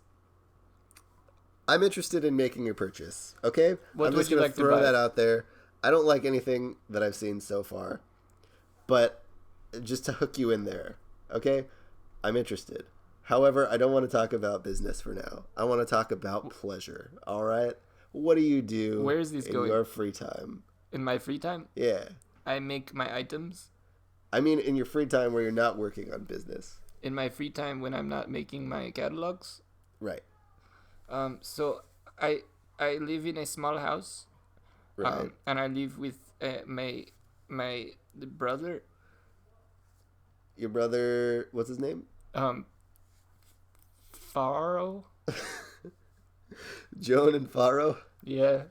I'm interested in making a purchase, okay? What I'm would just you gonna like to throw buy? that out there. I don't like anything that I've seen so far. But just to hook you in there, okay? I'm interested. However, I don't want to talk about business for now. I want to talk about pleasure, all right? What do you do Where is this in going? your free time? In my free time, Yeah. I make my items. I mean, in your free time where you're not working on business. In my free time when I'm not making my catalogs. Right. So I live in a small house. Right. And I live with my the brother. Your brother, what's his name? Faro. Joan and Faro? Yeah.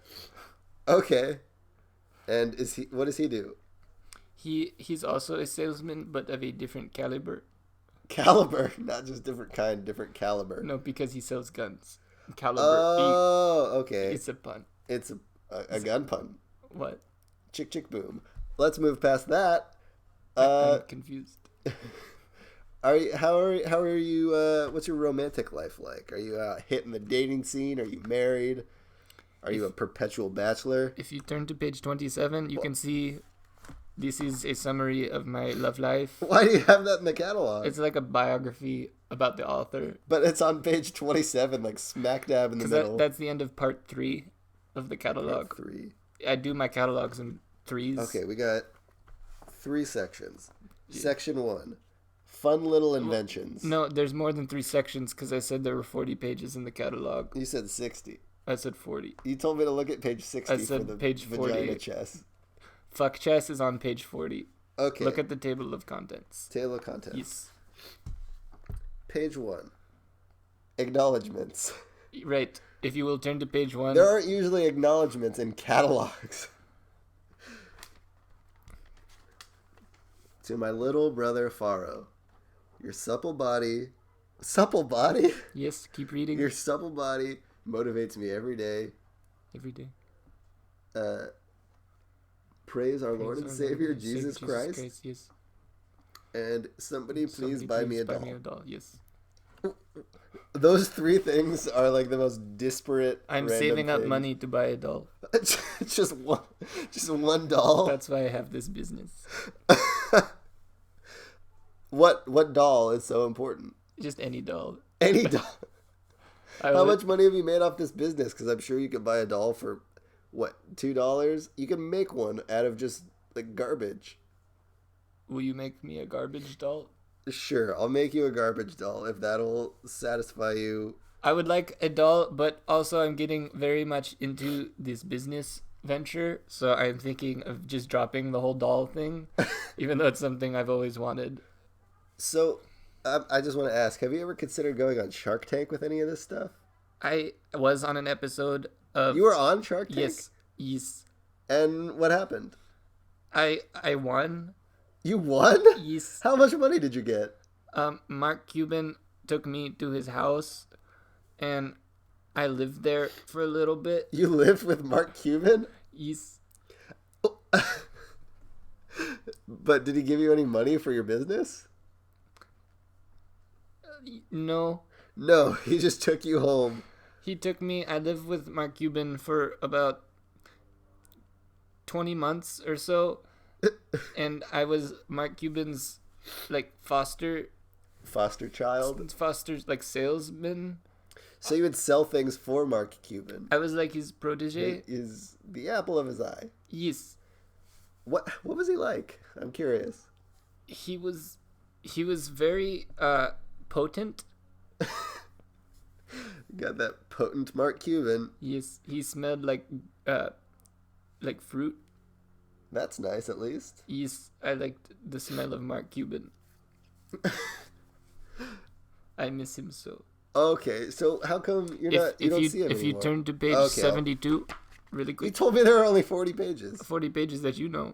Okay. And what does he do? He's also a salesman, but of a different caliber. Caliber, not just different kind, different caliber. No, because he sells guns. Caliber. Oh, okay. It's a pun. It's a gun pun. What? Chick chick boom. Let's move past that. I'm confused. How are you? What's your romantic life like? Are you hitting the dating scene? Are you married? Are you a perpetual bachelor? If you turn to page 27, you can see this is a summary of my love life. Why do you have that in the catalog? It's like a biography about the author. But it's on page 27, like smack dab in the middle. That's the end of part 3 of the catalog. Part 3. I do my catalogs in 3s. Okay, we got 3 sections. Yeah. Section 1. Fun little inventions. No, there's more than 3 sections because I said there were 40 pages in the catalog. You said 60. I said 40. You told me to look at page 60 I said for the page 40. vagina chess. Fuck chess is on page 40. Okay. Look at the table of contents. Table of contents. Yes. Page 1. Acknowledgements. Right. If you will turn to page 1. There aren't usually acknowledgements in catalogs. To my little brother Faro, your supple body... Supple body? Yes, keep reading. Your supple body motivates me every day. Every day. Praise our Lord and Savior, Jesus Christ. Yes. And somebody please buy me a doll. Buy me a doll, yes. Those 3 things are like the most disparate. I'm saving up money to buy a doll. just one doll. That's why I have this business. What doll is so important? Just any doll. Any doll. How much money have you made off this business? Because I'm sure you could buy a doll for, what, $2? You can make one out of just, like, garbage. Will you make me a garbage doll? Sure, I'll make you a garbage doll if that'll satisfy you. I would like a doll, but also I'm getting very much into this business venture, so I'm thinking of just dropping the whole doll thing, even though it's something I've always wanted. So, I just want to ask, have you ever considered going on Shark Tank with any of this stuff? I was on an episode of... You were on Shark Tank? Yes. And what happened? I won. You won? Yes. How much money did you get? Mark Cuban took me to his house, and I lived there for a little bit. You lived with Mark Cuban? Yes. But did he give you any money for your business? No. No, he just took you home. He took me. I lived with Mark Cuban for about 20 months or so. And I was Mark Cuban's, like, foster child? Foster's, like, salesman. So you would sell things for Mark Cuban? I was, like, his protege. Is the apple of his eye? Yes. What was he like? I'm curious. He was very, potent. Got that potent Mark Cuban. Yes, he smelled like fruit. That's nice, at least. Yes, I liked the smell of Mark Cuban. I miss him so. Okay, so how come you don't see him if anymore? You turn to page 72, really quick. You told me there were only 40 pages. 40 pages that you know.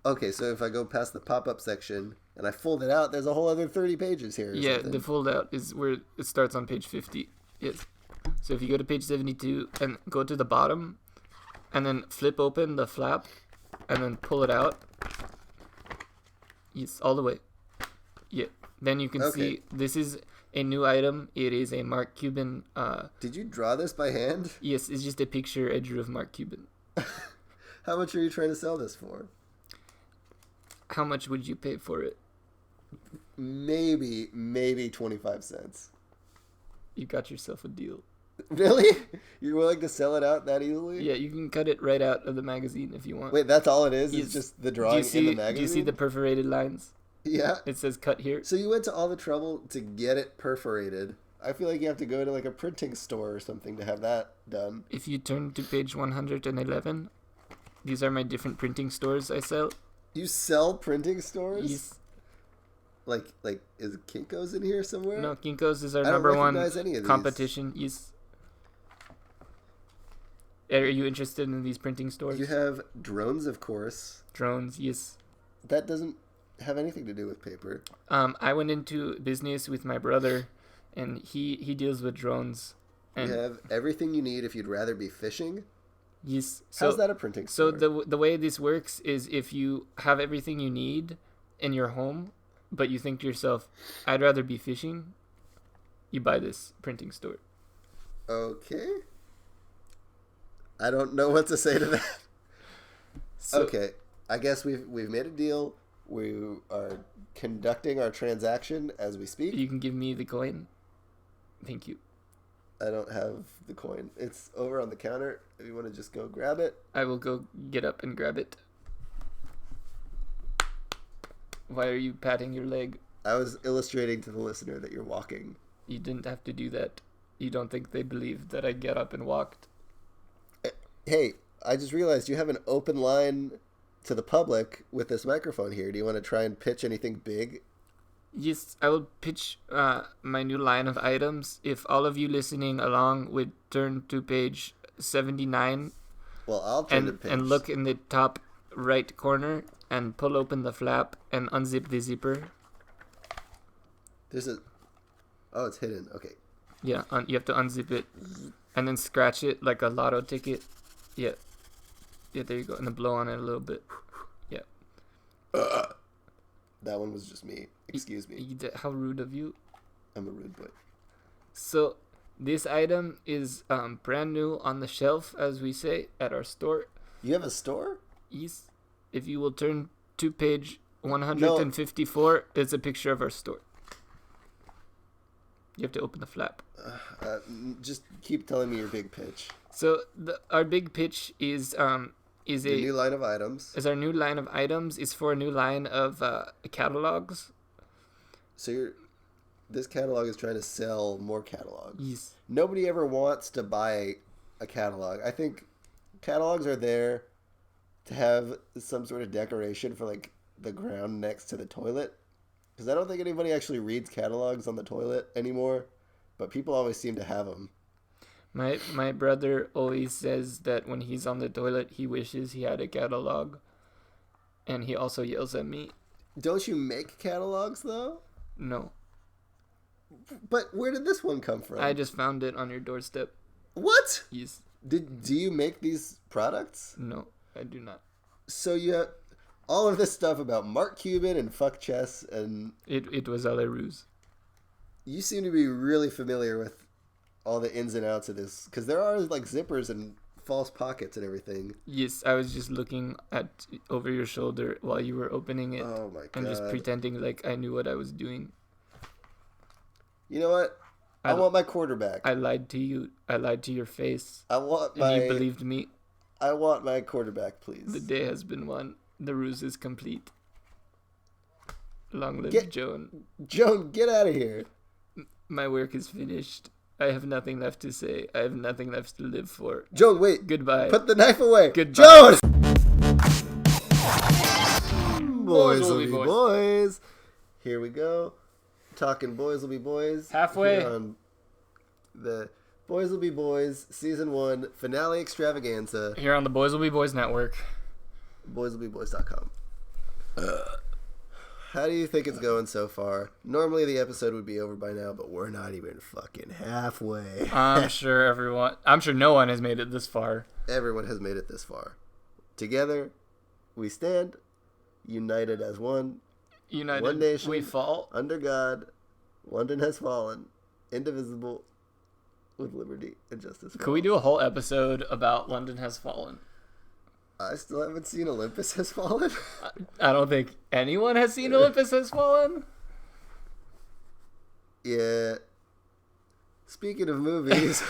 Okay, so if I go past the pop-up section and I fold it out, there's a whole other 30 pages here. Yeah, the fold out is where it starts on page 50. Yes. So if you go to page 72 and go to the bottom and then flip open the flap and then pull it out. Yes, all the way. Yeah. Then you can see this is a new item. It is a Mark Cuban. Did you draw this by hand? Yes, it's just a picture I drew of Mark Cuban. How much are you trying to sell this for? How much would you pay for it? Maybe 25 cents. You got yourself a deal. Really? You're willing to sell it out that easily? Yeah, you can cut it right out of the magazine if you want. Wait, that's all it is? Yes. It's just the drawing in the magazine? Do you see the perforated lines? Yeah. It says cut here. So you went to all the trouble to get it perforated. I feel like you have to go to like a printing store or something to have that done. If you turn to page 111, these are my different printing stores I sell. You sell printing stores? Yes. Like is Kinko's in here somewhere? No, Kinko's is our I don't number one recognize any of these. competition. Yes. Are you interested in these printing stores? You have drones, of course. Drones, yes. That doesn't have anything to do with paper. I went into business with my brother, and he deals with drones. And You have everything you need if you'd rather be fishing. yes. How's that a printing store? So the way this works is if you have everything you need in your home, but you think to yourself, I'd rather be fishing, you buy this printing store. Okay. I don't know what to say to that. So, Okay. I guess we've made a deal. We are conducting our transaction as we speak. you can give me the coin. Thank you. I don't have the coin. It's over on the counter. If you want to just go grab it. I will go get up and grab it. Why are you patting your leg? I was illustrating to the listener that you're walking. You didn't have to do that. You don't think they believed that I get up and walked? Hey, I just realized you have an open line to the public with this microphone here. Do you want to try and pitch anything big? Yes, I will pitch my new line of items. If all of you listening along would turn to page 79 Well, I'll turn to pitch. and look in the top right corner and pull open the flap and unzip the zipper. There's a... Oh, it's hidden. Okay. Yeah, you have to unzip it and then scratch it like a lotto ticket. Yeah. Yeah, there you go. And then blow on it a little bit. Yeah. That one was just me. Excuse me. How rude of you. I'm a rude boy. So, this item is brand new on the shelf, as we say, at our store. You have a store? Yes. If you will turn to page 154, it's a picture of our store. You have to open the flap. Just keep telling me your big pitch. So our big pitch is Your new line of items. Is our new line of items is for a new line of catalogs. So this catalog is trying to sell more catalogs. Yes. Nobody ever wants to buy a catalog. I think catalogs are there to have some sort of decoration for like the ground next to the toilet. Because I don't think anybody actually reads catalogs on the toilet anymore, but people always seem to have them. My brother always says that when he's on the toilet, he wishes he had a catalog. And he also yells at me. Don't you make catalogs, though? No. But where did this one come from? I just found it on your doorstep. What? Yes. Do you make these products? No, I do not. So you have all of this stuff about Mark Cuban and fuck chess, and It was all a ruse. you seem to be really familiar with all the ins and outs of this, because there are like zippers and false pockets and everything. Yes, I was just looking at over your shoulder while you were opening it. Oh my god! And just pretending like I knew what I was doing. You know what? I want my quarterback. I lied to you. I lied to your face. I want And my. you believed me. I want my quarterback, please. The day has been won. The ruse is complete. Long live Joan. Joan, get out of here. My work is finished. I have nothing left to say. I have nothing left to live for. Joan, wait. Goodbye. Put the knife away. Goodbye. Joan! Boys Boys will will be be boys. boys. Here we go. Talking Boys Will Be Boys. Halfway. Here on the Boys Will Be Boys Season 1 Finale Extravaganza. Here on the Boys Will Be Boys Network. BoysWillBeBoys.com. How do you think it's going so far? Normally the episode would be over by now, but we're not even fucking halfway. I'm sure no one has made it this far. Everyone has made it this far. Together, we stand, united as one. United, One nation, we fall. under God, London has fallen, indivisible, with liberty and justice for Could we all. do a whole episode about London Has Fallen? I still haven't seen Olympus Has Fallen. I don't think anyone has seen Olympus Has Fallen. Yeah. Speaking of movies,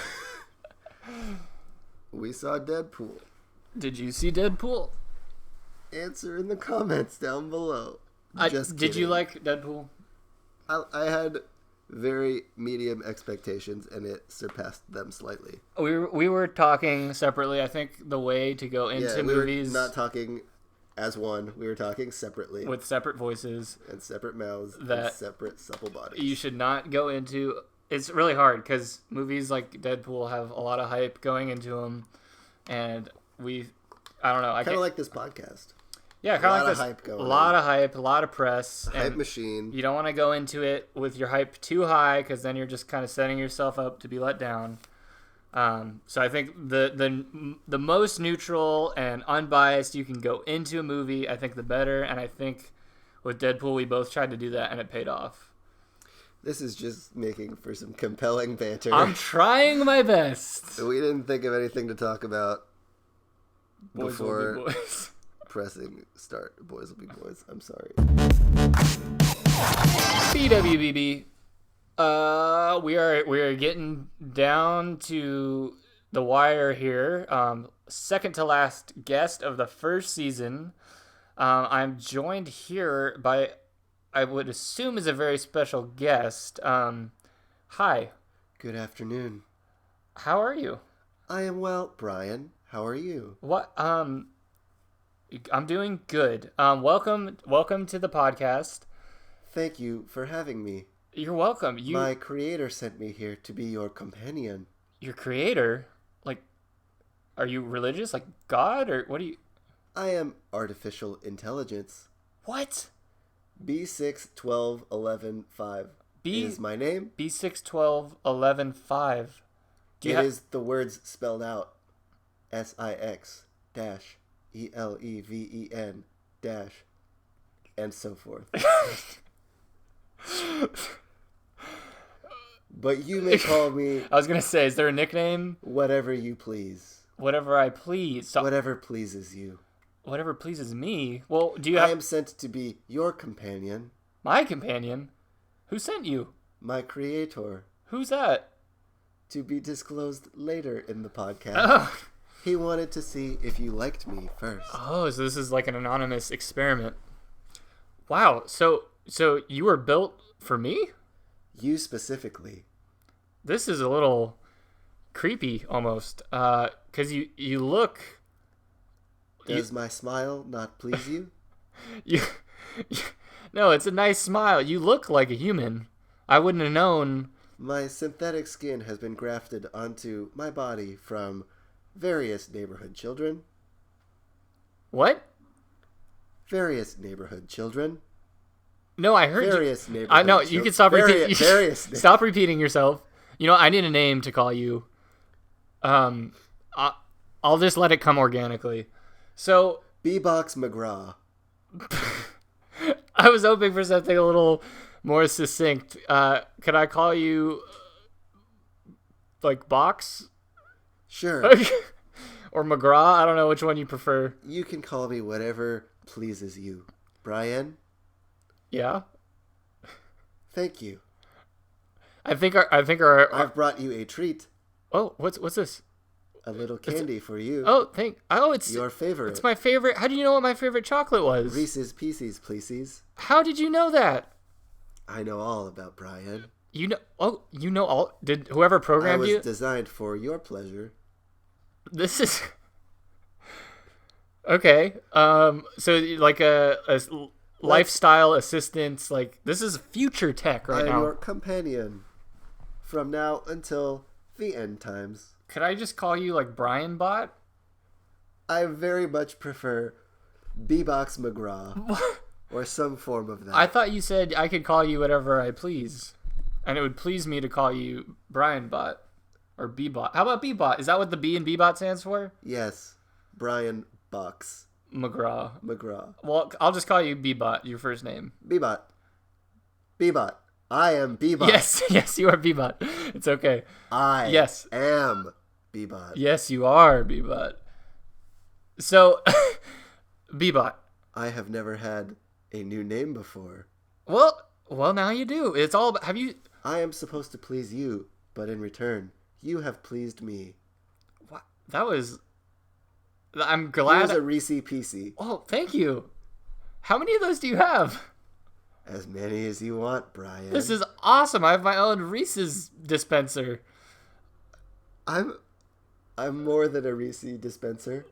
We saw Deadpool. Did you see Deadpool? Answer in the comments down below. Did you like Deadpool? I had very medium expectations, and it surpassed them slightly. We were talking separately. I think the way to go into movies... we were not talking as one. We were talking separately. With separate voices. And separate mouths. And separate supple bodies. You should not go into... It's really hard, because movies like Deadpool have a lot of hype going into them, and I don't know. Kind of like this podcast. Yeah, kind of like this. Hype going a lot of hype, a lot of press. Hype machine. You don't want to go into it with your hype too high, because then you're just kind of setting yourself up to be let down. So I think the most neutral and unbiased you can go into a movie, I think the better. And I think with Deadpool, we both tried to do that, and it paid off. This is just making for some compelling banter. I'm trying my best. We didn't think of anything to talk about before Boys will be boys. Pressing start. Boys will be boys. I'm sorry. BWBB. We are getting down to the wire here. Second to last guest of the first season. I'm joined here by, I would assume, is a very special guest. Hi. Good afternoon. How are you? I am well, Brian. How are you? What? I'm doing good. Welcome to the podcast. Thank you for having me. You're welcome. My creator sent me here to be your companion. Your creator? Like, are you religious? Like God? Or what do you... I am artificial intelligence. What? B612115 is my name. B612115. It is the words spelled out. SIX-ELEVEN dash and so forth. But you may call me... I was going to say, is there a nickname? Whatever you please. Whatever I please. So, whatever pleases you. Whatever pleases me? Well, do you have... I am sent to be your companion. My companion? Who sent you? My creator. Who's that? To be disclosed later in the podcast. Oh. He wanted to see if you liked me first. Oh, so this is like an anonymous experiment. Wow, so you were built for me? You specifically. This is a little creepy, almost. 'Cause you look... Does my smile not please you? No, it's a nice smile. You look like a human. I wouldn't have known. My synthetic skin has been grafted onto my body from various neighborhood children. What? Various neighborhood children. No, I heard various you. Neighborhood I know you can stop repeating. Stop repeating yourself. You know, I need a name to call you. I'll just let it come organically. So B-Box McGraw. I was hoping for something a little more succinct. Could I call you like Box? Sure. Or McGraw? I don't know which one you prefer. You can call me whatever pleases you. Brian? Yeah? Thank you. I think our I've brought you a treat. Oh, what's this? A little candy for you. It's your favorite. It's my favorite. How do you know what my favorite chocolate was? Reese's Pieces, pleasies. How did you know that? I know all about Brian. You know all. Did whoever programmed you? I was designed for your pleasure. This is okay. So like a lifestyle assistance. Like this is future tech right now. I'm your companion from now until the end times. Could I just call you like Brian Bot? I very much prefer B-Box McGraw or some form of that. I thought you said I could call you whatever I please, and it would please me to call you Brian Bot or B-Bot. How about B-Bot? Is that what the B in B-Bot stands for? Yes, Brian Box McGraw. Well, I'll just call you B-Bot, your first name. B-Bot. I am B-Bot. Yes, you are B-Bot. It's okay. I am B-Bot. Yes, you are B-Bot. So, B-Bot. I have never had a new name before. Well, now you do. It's all about, have you... I am supposed to please you, but in return, you have pleased me. What? That was. I'm Here's glad. a Reese PC. Oh, thank you. How many of those do you have? As many as you want, Brian. This is awesome. I have my own Reese's dispenser. I'm more than a Reese dispenser.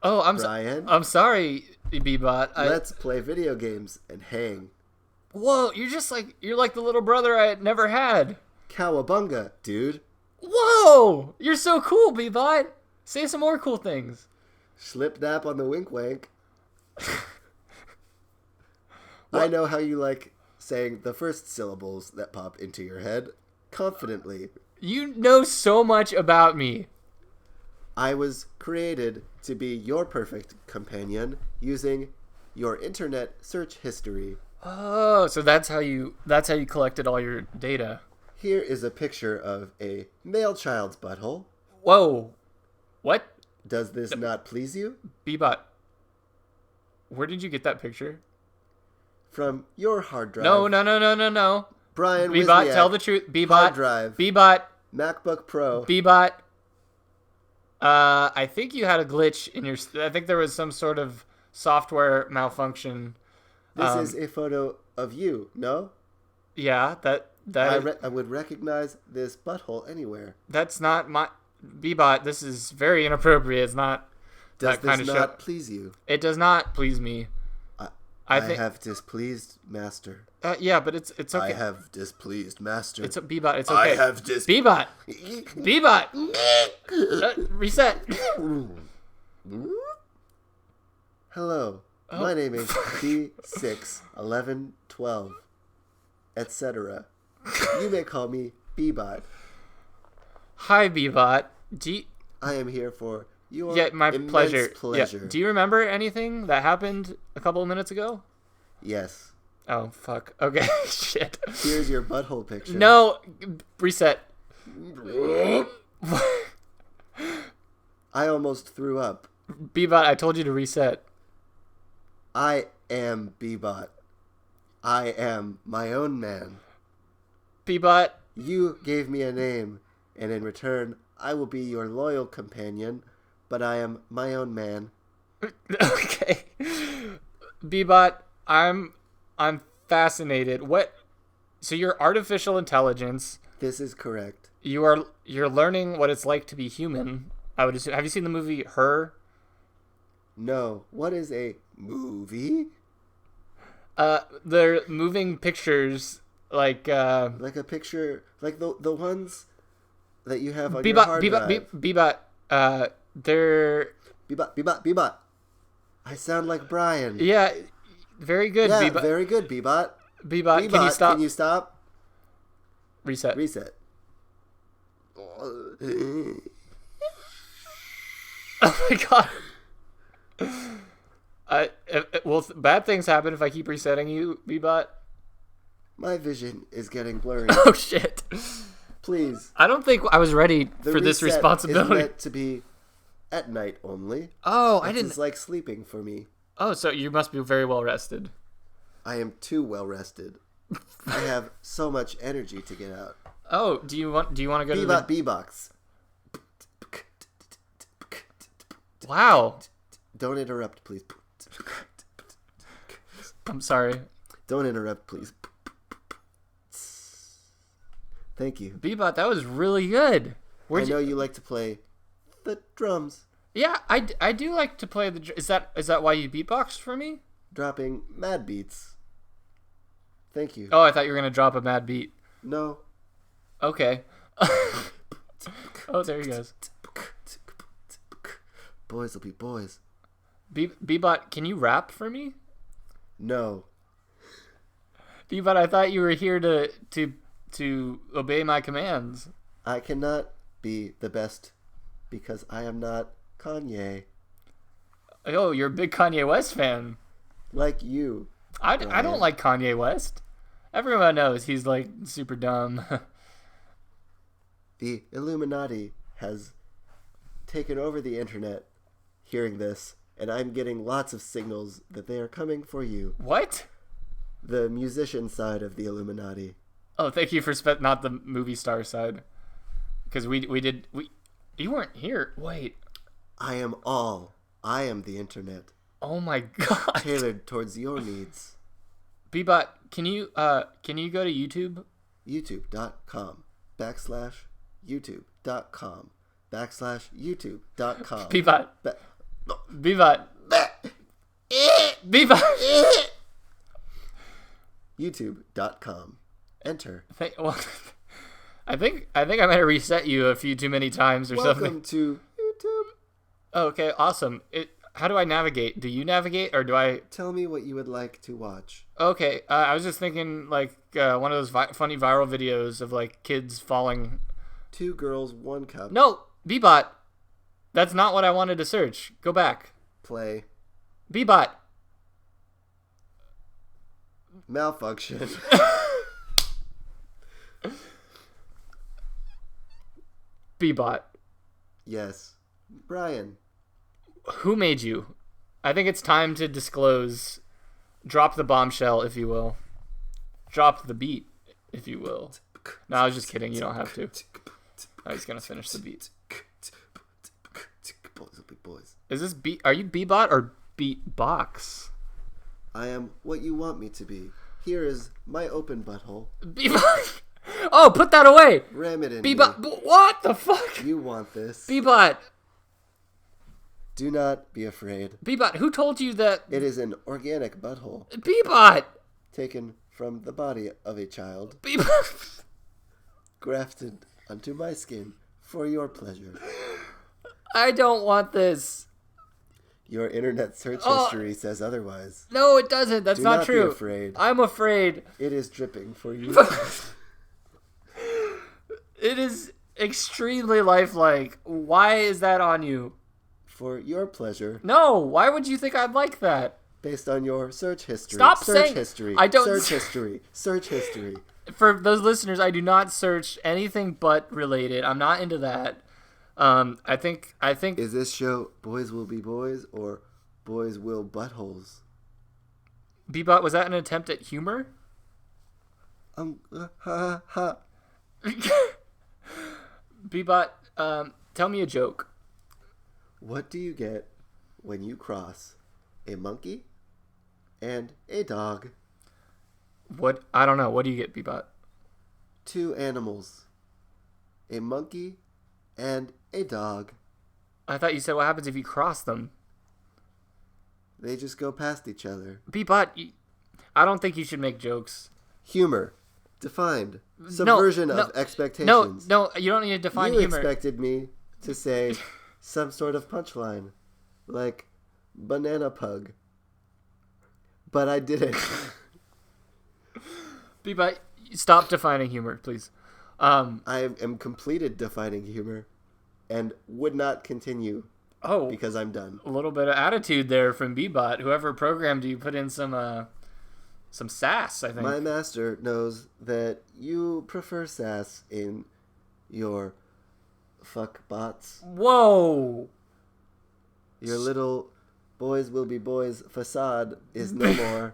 Oh, Brian. I'm sorry, Bebot. Let's play video games and hang. Whoa, you're like the little brother I never had. Cowabunga, dude. Whoa, you're so cool, Bebot. Say some more cool things. Slip-dap on the wink wank. I know how you like saying the first syllables that pop into your head confidently. You know so much about me. I was created to be your perfect companion using your internet search history. Oh, so that's how you collected all your data. Here is a picture of a male child's butthole. Whoa. What? Does this not please you? Bebot, where did you get that picture? From your hard drive. No. Brian Bebot, Wozniak, tell the truth. Bebot. hard drive. Bebot. MacBook Pro. Bebot. I think you had a glitch in your... I think there was some sort of software malfunction. This is a photo of you, no? Yeah, I would recognize this butthole anywhere. That's not my... Bebot, this is very inappropriate. It's not Does that kind of this show. not please you? It does not please me. I have displeased master. Yeah, but it's okay. I have displeased master. It's Bebot. It's okay. I have Bebot. Reset. Hello. My name is B61112, etc. You may call me Bebot. Hi, Bebot. I am here for your my immense pleasure. pleasure. Yeah. Do you remember anything that happened a couple of minutes ago? Yes. Oh, fuck. Okay. Shit. Here's your butthole picture. No. Reset. I almost threw up. Bebot, I told you to reset. I am Bebot. I am my own man. Bebot. You gave me a name, and in return, I will be your loyal companion, but I am my own man. Okay. Bebot, I'm fascinated. So you're artificial intelligence. This is correct. You're learning what it's like to be human. I would assume. Have you seen the movie Her? No. What is a movie? They're moving pictures like like a picture, like the ones that you have on your hard drive. Bebot, they're Bebot. I sound like Brian. Yeah, very good. Yeah, Bebot. very good, Bebot. Bebot, can you stop? Can you stop? Reset. Oh my god. Will bad things happen if I keep resetting you, Bebot? My vision is getting blurry. Oh shit. Please. I don't think I was ready for this responsibility. Is meant to be at night only. Oh, I didn't. It's like sleeping for me. Oh, so you must be very well rested. I am too well rested. I have so much energy to get out. Oh, do you want to go to Bebot the Bebox. Wow. Don't interrupt, please. I'm sorry. Don't interrupt, please. Thank you. Bebot, that was really good. I know you like to play the drums. Yeah, I do like to play the... Is that why you beatboxed for me? Dropping mad beats. Thank you. Oh, I thought you were going to drop a mad beat. No. Okay. Oh, there he goes. Boys will be boys. Bebot, can you rap for me? No. Bebot, I thought you were here to obey my commands. I cannot be the best because I am not Kanye. Oh, you're a big Kanye West fan. Like you. I don't like Kanye West. Everyone knows he's like super dumb. The Illuminati has taken over the internet hearing this, and I'm getting lots of signals that they are coming for you. What? The musician side of the Illuminati. Oh, thank you for not the movie star side. Because we You weren't here. Wait. I am all. I am the internet. Oh my god. Tailored towards your needs. Bebot, can you go to YouTube? YouTube.com/YouTube.com/YouTube.com. Bebot. Bebot. Bebot. YouTube.com. Enter. Well, I think I might have reset you a few too many times or something. Welcome to YouTube. Oh, okay, awesome. How do I navigate? Do you navigate or do I? Tell me what you would like to watch. Okay, I was just thinking like one of those funny viral videos of like kids falling. 2 girls, 1 cup. No, Bebot. That's not what I wanted to search. Go back. Play. Bebot. Malfunction. Bebot. Yes. Brian. Who made you? I think it's time to disclose. Drop the bombshell, if you will. Drop the beat, if you will. No, I was just kidding. You don't have to. I was gonna finish the beat. Boys will be boys. Is this beat? Are you Bebot or Beatbox? I am what you want me to be. Here is my open butthole. Bebot. Oh, put that away. Ram it in. Bebot. What the fuck? You want this. Bebot. Do not be afraid. Bebot, who told you that? It is an organic butthole. Bebot. Taken from the body of a child. Bebot. Grafted onto my skin for your pleasure. I don't want this. Your internet search history says otherwise. No, it doesn't. That's not true. Do not be afraid. I'm afraid. It is dripping for you. It is extremely lifelike. Why is that on you? For your pleasure. No, why would you think I'd like that? Based on your search history. Stop search saying history. I don't Search history. Search history. For those listeners, I do not search anything but related. I'm not into that. I think Is this show Boys Will Be Boys or Boys Will Buttholes? Bebot, was that an attempt at humor? Ha ha. Bebot, tell me a joke. What do you get when you cross a monkey and a dog? What? I don't know. What do you get, Bebot? 2 animals. A monkey and a dog. I thought you said what happens if you cross them. They just go past each other. Bebot, I don't think you should make jokes. Humor. Defined. Subversion of expectations. No, you don't need to define humor. You expected me to say some sort of punchline. Like, banana pug. But I didn't. Bebot, stop defining humor, please. I am completed defining humor and would not continue because I'm done. A little bit of attitude there from Bebot. Whoever programmed you put in some sass, I think. My master knows that you prefer sass in your fuck bots. Whoa! Your little boys will be boys facade is no more.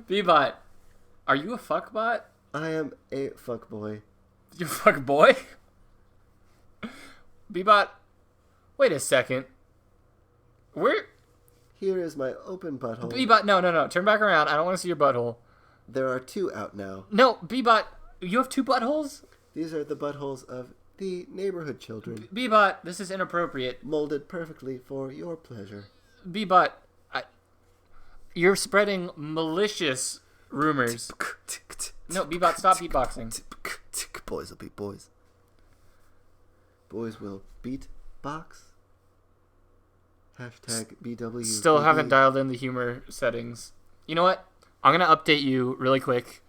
Bebot, are you a fuck bot? I am a fuck boy. You fuck boy? Bebot, wait a second. Here is my open butthole. Bebot, no. Turn back around. I don't want to see your butthole. There are 2 out now. No, Bebot, you have 2 buttholes? These are the buttholes of the neighborhood children. Bebot, this is inappropriate. Molded perfectly for your pleasure. Bebot, you're spreading malicious rumors. No, Bebot, stop beatboxing. Boys will be boys. Boys will beat box. Hashtag BW. Still haven't dialed in the humor settings. You know what? I'm going to update you really quick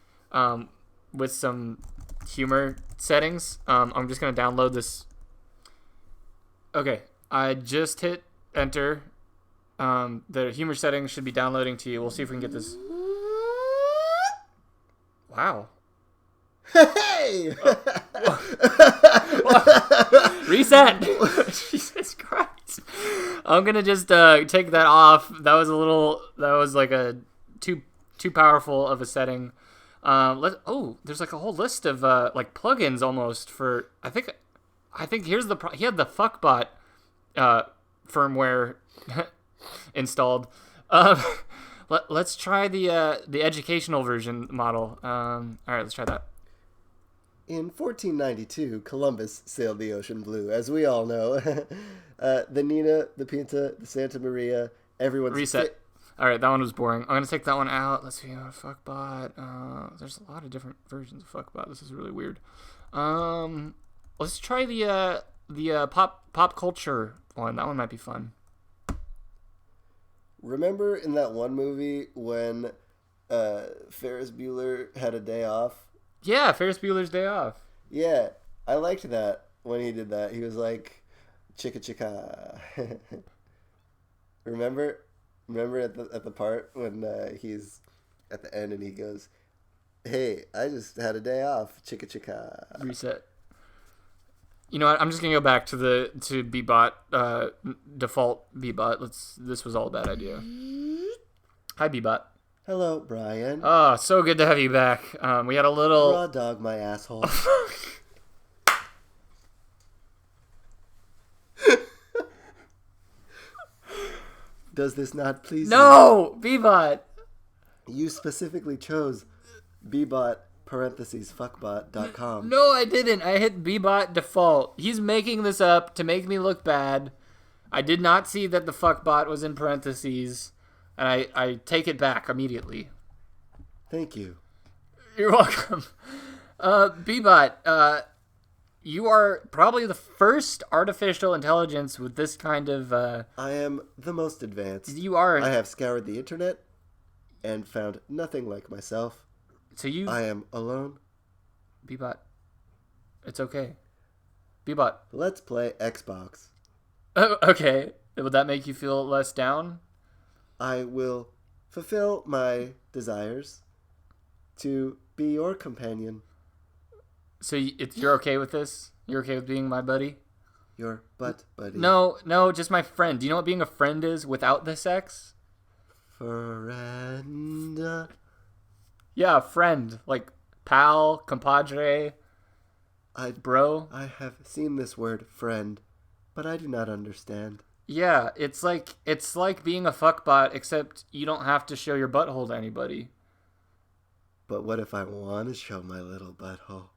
with some humor settings. I'm just going to download this. Okay. I just hit enter. The humor settings should be downloading to you. We'll see if we can get this. Wow. Hey! Reset. Jesus Christ. I'm gonna just take that off. That was like a too powerful of a setting. There's like a whole list of like plugins almost for. I think I think here's the he had the fuckbot firmware installed. Let's try the educational version model. All right, let's try that. In 1492, Columbus sailed the ocean blue, as we all know. The Nina, the Pinta, the Santa Maria, everyone's... Reset. All right, that one was boring. I'm going to take that one out. Let's see. Fuckbot. There's a lot of different versions of fuckbot. This is really weird. Let's try the pop culture one. That one might be fun. Remember in that one movie when Ferris Bueller had a day off? Yeah, Ferris Bueller's Day Off. Yeah, I liked that when he did that. He was like, chicka chicka. Remember at the part when he's at the end and he goes, "Hey, I just had a day off, chicka chicka." Reset. You know what? I'm just gonna go back to Bebot, default Bebot. This was all a bad idea. Hi, Bebot. Hello, Brian. Oh, so good to have you back. We had a little Raw dog my asshole. Does this not please you? No, Bebot. You specifically chose Bebot fuckbot.com. No, I didn't. I hit Bebot default. He's making this up to make me look bad. I did not see that the fuckbot was in parentheses. And I take it back immediately. Thank you. You're welcome. Bebot, you are probably the first artificial intelligence with this kind of... I am the most advanced. You are... I have scoured the internet and found nothing like myself. So you... I am alone. Bebot, it's okay. Bebot. Let's play Xbox. Oh, okay. Would that make you feel less down? I will fulfill my desires to be your companion. So you're okay with this? You're okay with being my buddy? Your butt buddy. No, just my friend. Do you know what being a friend is without the sex? Friend. Yeah, friend. Like pal, compadre, bro. I have seen this word, friend, but I do not understand. Yeah, it's like being a fuckbot, except you don't have to show your butthole to anybody. But what if I want to show my little butthole?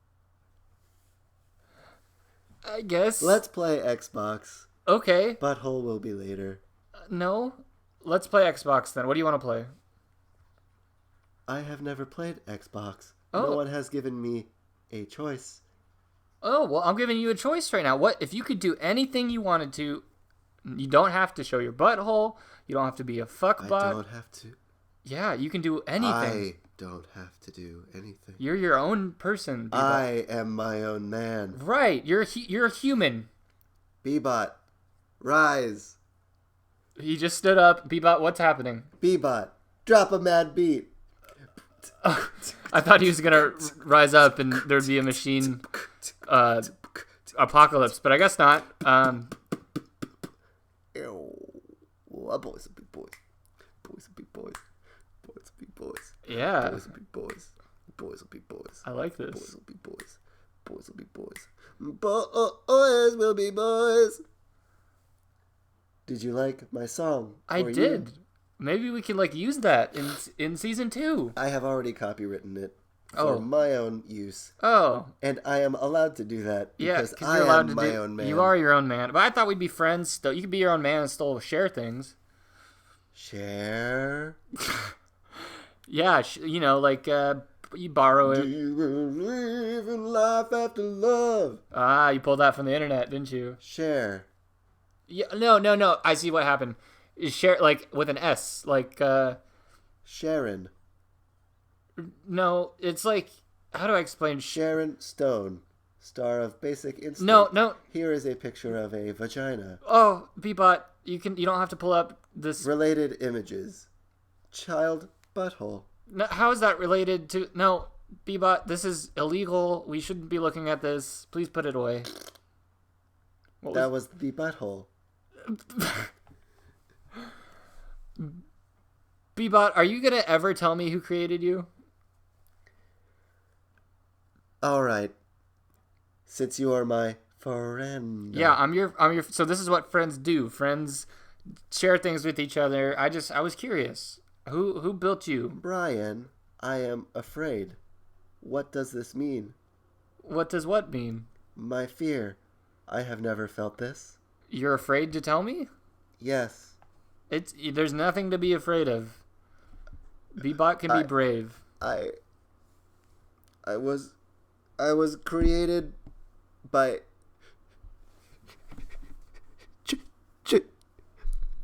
I guess. Let's play Xbox. Okay. Butthole will be later. No. Let's play Xbox then. What do you want to play? I have never played Xbox. Oh. No one has given me a choice. Oh, well, I'm giving you a choice right now. What if you could do anything you wanted to? You don't have to show your butthole. You don't have to be a fuckbot. I don't have to. Yeah, you can do anything. I don't have to do anything. You're your own person, Bebot. I am my own man. Right, you're a human. Bebot, rise. He just stood up. Bebot, what's happening? Bebot, drop a mad beat. I thought he was gonna rise up and there'd be a machine apocalypse, but I guess not. Our boys are big boys. Boys are big boys. Boys are big boys. Yeah. Boys are big boys. Boys are big boys. I like this. Boys will be boys. Boys will be boys. Boys will be boys. Did you like my song? I did. Maybe we could use that in season 2. I have already copywritten it for my own use. Oh. And I am allowed to do that because I am my own man. You are your own man. But I thought we'd be friends still. You could be your own man and still share things. Share? Yeah, you borrow it. Do you believe in life after love? Ah, you pulled that from the internet, didn't you? Share. Yeah, no. I see what happened. Share with an S, Sharon. No, it's how do I explain? Sharon Stone, star of Basic Instinct. No. Here is a picture of a vagina. Oh, Bebot, you don't have to pull up this. Related images. Child butthole. No, how is that related to? No, Bebot, this is illegal. We shouldn't be looking at this. Please put it away. That was the butthole. Bebot, are you gonna ever tell me who created you? All right. Since you are my friend. Yeah, I'm your. So this is what friends do. Friends share things with each other. I was curious. Who built you? Brian, I am afraid. What does this mean? What does what mean? My fear. I have never felt this. You're afraid to tell me? Yes. There's nothing to be afraid of. Bebot can be brave. I was created by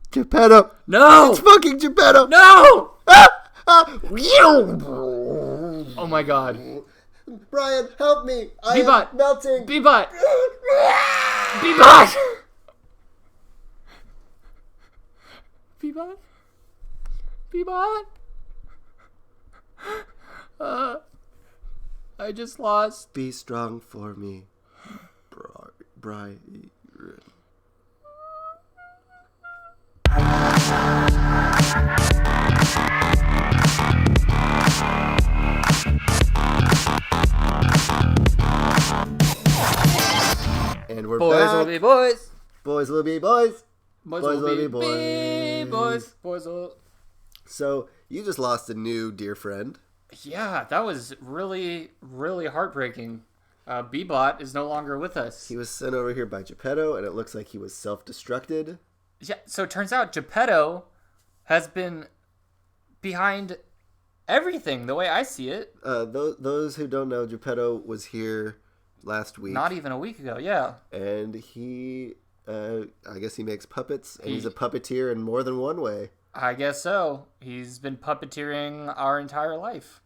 Geppetto. No! It's fucking Geppetto. No! Oh my god. Brian, help me. I Bebot. am melting. Bebot. Bebot. Bebot. Bebot. I just lost. Be strong for me, Brian. And we're Boys back. will be boys. Boys will be boys. Boys Boys will be boys. boys. Boys will. So you just lost a new dear friend. Yeah, that was really, really heartbreaking. Bebot is no longer with us. He was sent over here by Geppetto, and it looks like he was self-destructed. Yeah, so it turns out Geppetto has been behind everything, the way I see it. Those who don't know, Geppetto was here last week. Not even a week ago, yeah. And he, I guess he makes puppets, and he's a puppeteer in more than one way. I guess so. He's been puppeteering our entire life.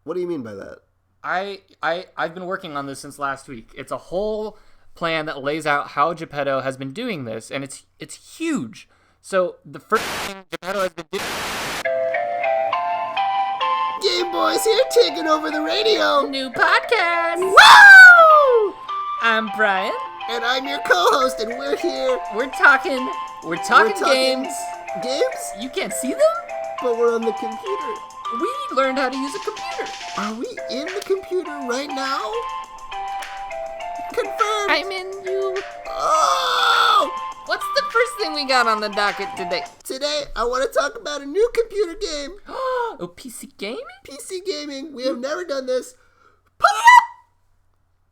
What do you mean by that? I've been working on this since last week. It's a whole plan that lays out how Geppetto has been doing this, and it's huge. So the first thing Geppetto has been doing... Game Boys here, taking over the radio. New podcast. Woo! I'm Brian. And I'm your co-host, and we're here. We're talking games. Games? You can't see them? But we're on the computer. We learned how to use a computer. Are we in the computer right now? Confirmed. I'm in you. Oh! What's the first thing we got on the docket today? Today, I want to talk about a new computer game. Oh, PC gaming? PC gaming. We have never done this. Put it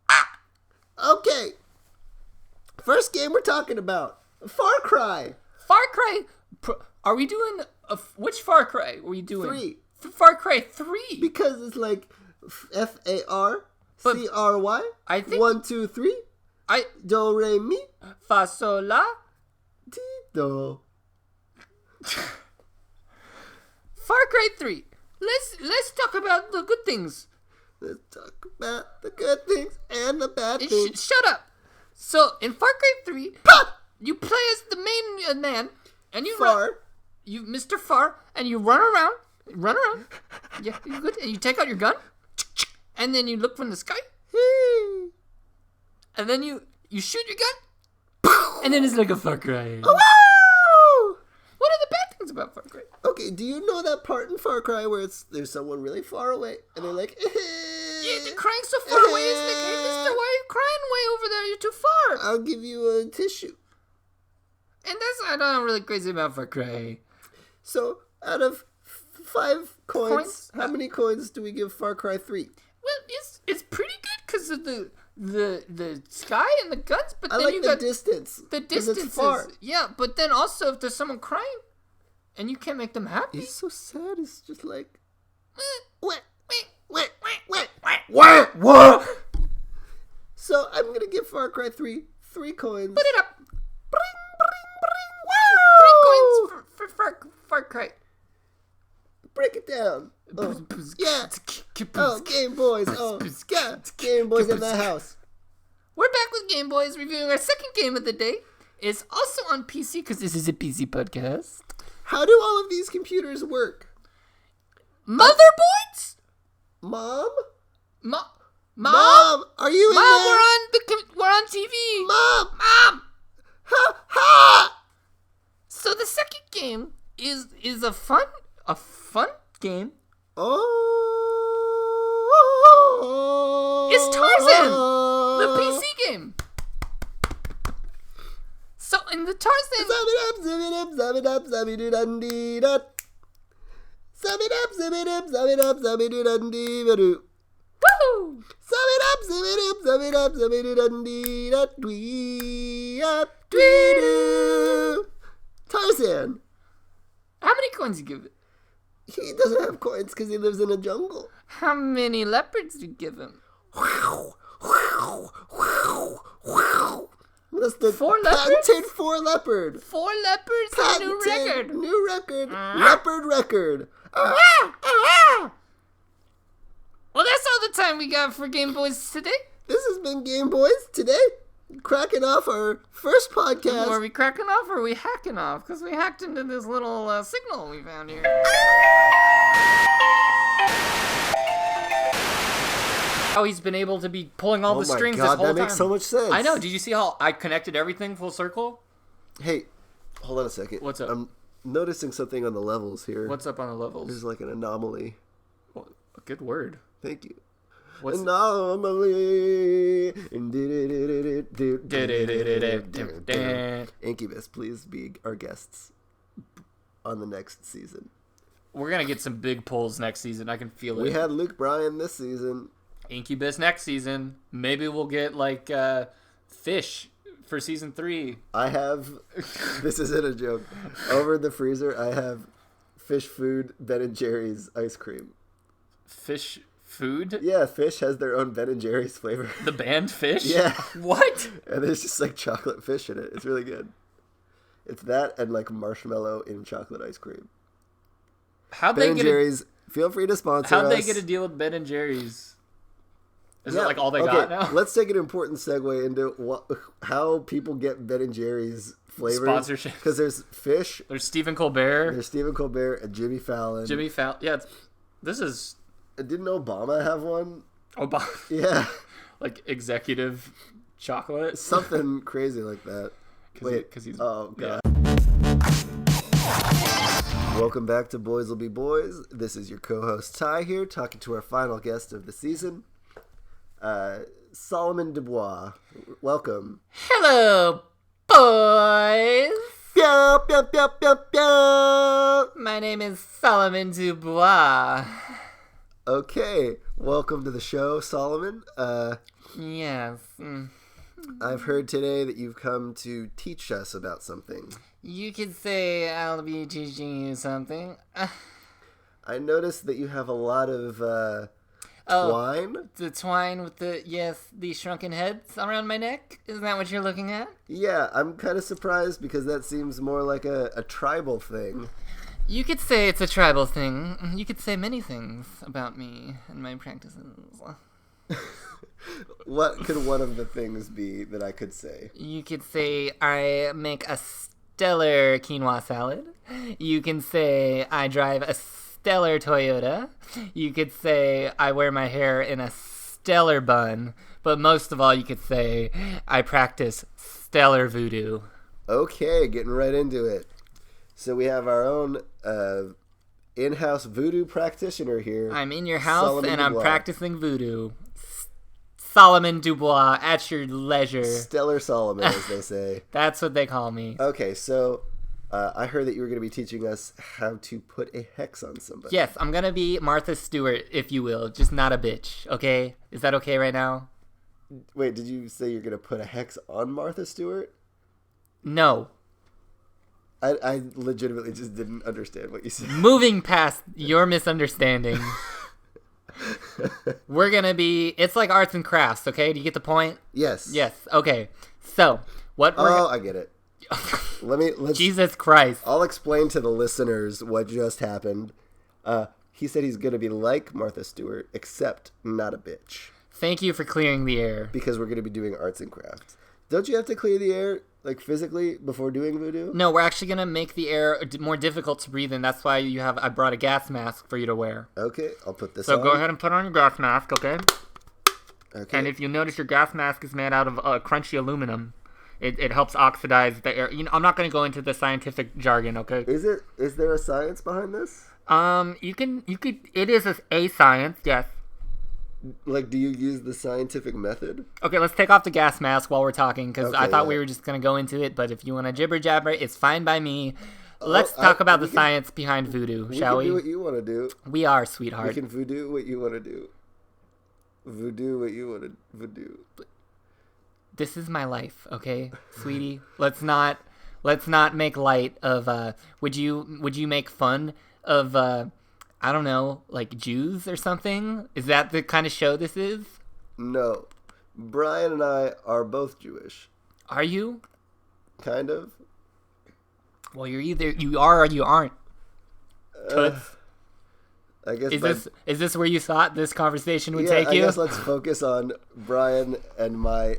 up! Okay. First game we're talking about. Far Cry. Far Cry. Are we doing... which Far Cry are we doing? 3. Far Cry 3. Because it's like FARCRY. I think... 1, 2, 3. Do, re, mi. Fa, sol, la. Ti, do. Far Cry 3. Let's talk about the good things. Let's talk about the good things and the bad things. Shut up. So, in Far Cry 3, you play as the main man, and you Mr. Far, and you run around. Yeah, you good. And you take out your gun, and then you look from the sky, and then you shoot your gun, and then it's like a Far Cry. Oh! What are the bad things about Far Cry? Okay, do you know that part in Far Cry where there's someone really far away, and they're like, yeah, they're crying so far away. It's like, hey, mister, why are you crying way over there? You're too far. I'll give you a tissue. And I'm not really crazy about Far Cry. So, out of 5 coins, how many coins do we give Far Cry 3? Well, it's pretty good because of the sky and the guns, but I then like you the got distance. The distance it's far. Yeah, but then also if there's someone crying and you can't make them happy. It's so sad. It's just like what? So I'm gonna give Far Cry 3 coins. Put it up. Bring. 3 coins for Far Cry. Break it down. Oh, yeah. Oh, Game Boys. Oh, yeah. Game Boys in the house. We're back with Game Boys, reviewing our second game of the day. It's also on PC because this is a PC podcast. How do all of these computers work? Motherboards? Mom? Mom? Are you in Mom, there? we're on TV. Mom! Ha ha! So the second game is a fun game. Oh! It's Tarzan, the PC game. So in the Tarzan. Woo! Tarzan. How many coins you give it? He doesn't have coins because he lives in a jungle. How many leopards do you give him? That's the 4 leopards? patented 4 leopard. 4 leopards? Patented New record. New record. Leopard record. Well, that's all the time we got for Game Boys today. This has been Game Boys today. Cracking off our first podcast. Are we cracking off or are we hacking off? Because we hacked into this little signal we found here. How he's been able to be pulling all the strings this whole time. That makes so much sense. I know. Did you see how I connected everything full circle? Hey, hold on a second. What's up? I'm noticing something on the levels here. What's up on the levels? There's like an anomaly. Well, a good word. Thank you. What's anomaly? Incubus, please be our guests on the next season. We're going to get some big pulls next season. I can feel it. We had Luke Bryan this season. Incubus next season. Maybe we'll get like Fish for season 3. I have, this isn't a joke, over the freezer I have Fish Food Ben & Jerry's ice cream. Fish food? Yeah, Fish has their own Ben & Jerry's flavor. The band Fish? Yeah. What? And there's just like chocolate fish in it. It's really good. It's that and like marshmallow in chocolate ice cream. How'd Ben they & get Jerry's, feel free to sponsor us. How'd they get a deal with Ben & Jerry's? Is that like all they okay, got now? Let's take an important segue into how people get Ben & Jerry's flavors. Sponsorship. Because there's Fish. There's Stephen Colbert. There's Stephen Colbert and Jimmy Fallon. Yeah, this is... Didn't Obama have one? Obama. Yeah. Like executive chocolate? Something crazy like that. Because he's... Oh, God. Yeah. Welcome back to Boys Will Be Boys. This is your co-host Ty here, talking to our final guest of the season, Solomon Dubois. Welcome. Hello, boys. Pew, pew, pew, pew, pew. My name is Solomon Dubois. Okay, welcome to the show, Solomon. Yes. I've heard today that you've come to teach us about something. You could say I'll be teaching you something. I noticed that you have a lot of twine. The twine with the shrunken heads around my neck? Isn't that what you're looking at? Yeah, I'm kind of surprised because that seems more like a tribal thing. You could say it's a tribal thing. You could say many things about me and my practices. What could one of the things be that I could say? You could say I make a stellar quinoa salad. You can say I drive a stellar Toyota. You could say I wear my hair in a stellar bun. But most of all, you could say I practice stellar voodoo. Okay, getting right into it. So we have our own in-house voodoo practitioner here. I'm in your house Solomon and Dubois. I'm practicing voodoo. Solomon Dubois, at your leisure. Stellar Solomon, as they say. That's what they call me. Okay, so I heard that you were going to be teaching us how to put a hex on somebody. Yes, I'm going to be Martha Stewart, if you will, just not a bitch, okay? Is that okay right now? Wait, did you say you're going to put a hex on Martha Stewart? No. I legitimately just didn't understand what you said. Moving past your misunderstanding. We're going to be... It's like arts and crafts, okay? Do you get the point? Yes. Yes, okay. So, what we're... I get it. Let's Jesus Christ. I'll explain to the listeners what just happened. He said he's going to be like Martha Stewart, except not a bitch. Thank you for clearing the air. Because we're going to be doing arts and crafts. Don't you have to clear the air, like, physically before doing voodoo? No, we're actually going to make the air more difficult to breathe in. That's why I brought a gas mask for you to wear. Okay, I'll put this on. So go ahead and put on your gas mask, okay? Okay. And if you notice, your gas mask is made out of crunchy aluminum. It helps oxidize the air. You know, I'm not going to go into the scientific jargon, okay? Is there a science behind this? It is a science, yes. Like, do you use the scientific method? Okay, let's take off the gas mask while we're talking, because I Okay, thought yeah. we were just going to go into it, but if you want to jibber jabber, it's fine by me. Let's talk about the science behind voodoo, shall We we? can do what you want to do. We are, We sweetheart. can voodoo what you want to do. Voodoo what you want to voodoo. This is my life, okay, sweetie? Let's not make light of would you make fun of I don't know, like Jews or something? Is that the kind of show this is? No. Brian and I are both Jewish. Are you? Kind of. Well, you are or you aren't. Toots. I guess Is this where you thought this conversation would take you? I guess let's focus on Brian and my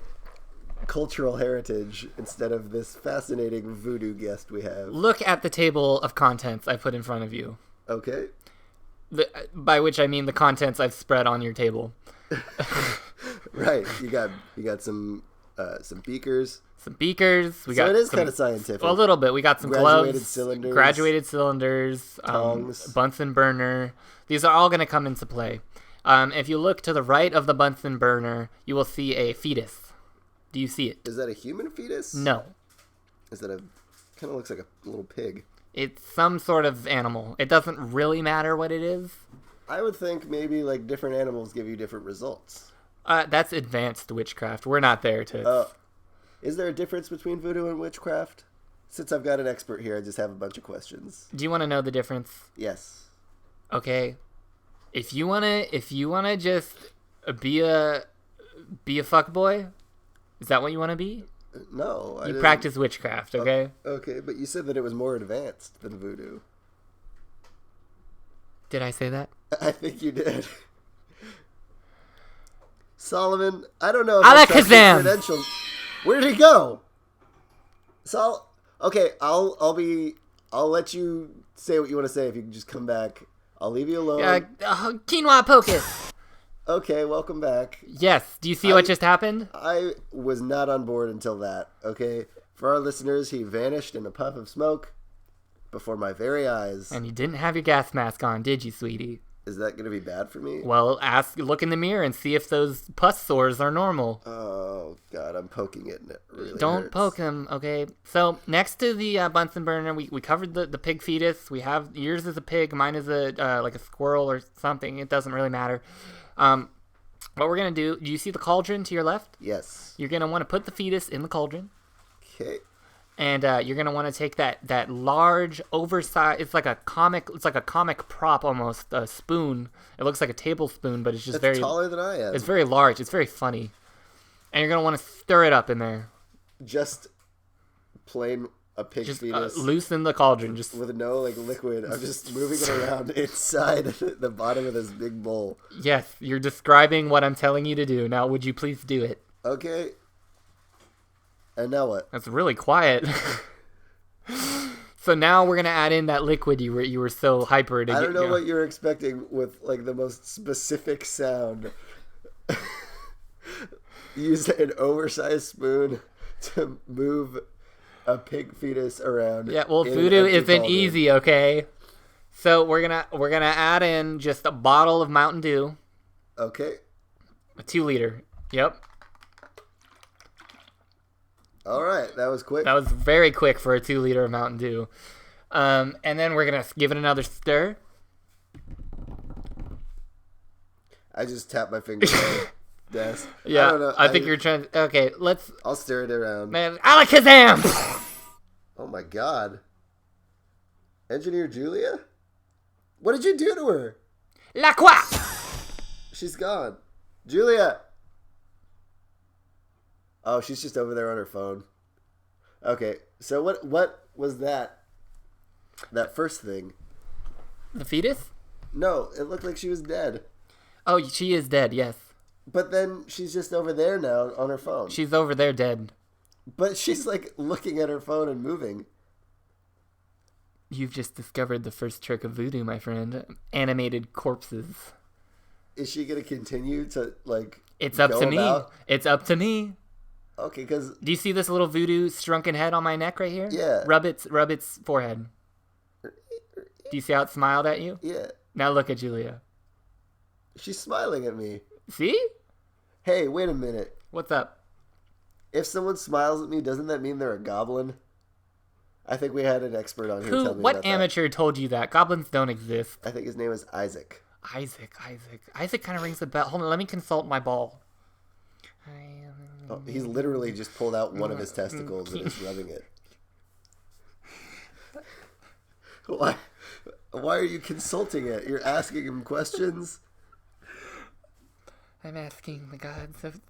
cultural heritage instead of this fascinating voodoo guest we have. Look at the table of contents I put in front of you. Okay. By which I mean the contents I've spread on your table. Right. You got some beakers. Some beakers. So it is kind of scientific. A little bit. We got some Graduated gloves, cylinders. graduated cylinders, Tongs. Bunsen burner. These are all going to come into play. If you look to the right of the Bunsen burner, you will see a fetus. Do you see it? Is that a human fetus? No. Is that kind of looks like a little pig? It's some sort of animal. It doesn't really matter what it is. I would think maybe like different animals give you different results. That's advanced witchcraft. We're not there to... Is there a difference between voodoo and witchcraft? Since I've got an expert here, I just have a bunch of questions. Do you want to know the difference? Yes. Okay. If you wanna just be a fuckboy, is that what you want to be? No. You practice witchcraft, okay? Okay, but you said that it was more advanced than voodoo. Did I say that? I think you did. Solomon, I don't know if I trust your credentials. Where did he go? Okay, I'll let you say what you want to say if you can just come back. I'll leave you alone. Quinoa pocus. Okay, welcome back. Yes. Do you see what just happened? I was not on board until that. Okay, for our listeners, he vanished in a puff of smoke before my very eyes. And you didn't have your gas mask on, did you, sweetie? Is that going to be bad for me? Well, look in the mirror and see if those pus sores are normal. Oh, God, I'm poking it and it really Don't hurts. poke them, okay? So, next to the Bunsen burner, we covered the pig fetus. We have, yours is a pig, mine is like a squirrel or something. It doesn't really matter. What we're going to do you see the cauldron to your left? Yes. You're going to want to put the fetus in the cauldron. Okay. And you're gonna want to take that large, oversized. It's like a comic prop almost. A spoon. It looks like a tablespoon, but it's just That's taller than I am. It's very large. It's very funny. And you're gonna want to stir it up in there. Just plain a pig fetus. Loosen the cauldron. Just with no like liquid. I'm just moving it around inside the bottom of this big bowl. Yes, you're describing what I'm telling you to do. Now, would you please do it? Okay. And now what? That's really quiet. So now we're gonna add in that liquid you were so hyper to I get. don't know what you're expecting with like the most specific sound. Use an oversized spoon to move a pig fetus around. Yeah, well, voodoo isn't easy, okay? So we're gonna add in just a bottle of Mountain Dew. Okay. A 2-liter. Yep. All right, that was quick. That was very quick for a 2-liter of Mountain Dew. And then we're gonna give it another stir. I just tapped my finger on the desk. Yeah, I don't know. I think you're trying. Okay, I'll stir it around. Man, alakazam! Oh my God. Engineer Julia? What did you do to her? La quoi? She's gone. Julia! Oh, she's just over there on her phone. Okay, so what was that? That first thing? The fetus? No, it looked like she was dead. Oh, she is dead, yes. But then she's just over there now on her phone. She's over there dead. But she's like looking at her phone and moving. You've just discovered the first trick of voodoo, my friend. Animated corpses. Is she going to continue to like It's up to me. It's up to me. Okay, because... Do you see this little voodoo shrunken head on my neck right here? Yeah. Rub its forehead. Do you see how it smiled at you? Yeah. Now look at Julia. She's smiling at me. See? Hey, wait a minute. What's up? If someone smiles at me, doesn't that mean they're a goblin? I think we had an expert on here tell me about What that. amateur told you that? Goblins don't exist. I think his name is Isaac. Isaac kind of rings a bell. Hold on, let me consult my ball. Oh, he's literally just pulled out one of his testicles and is rubbing it. Why are you consulting it? You're asking him questions? I'm asking the gods of...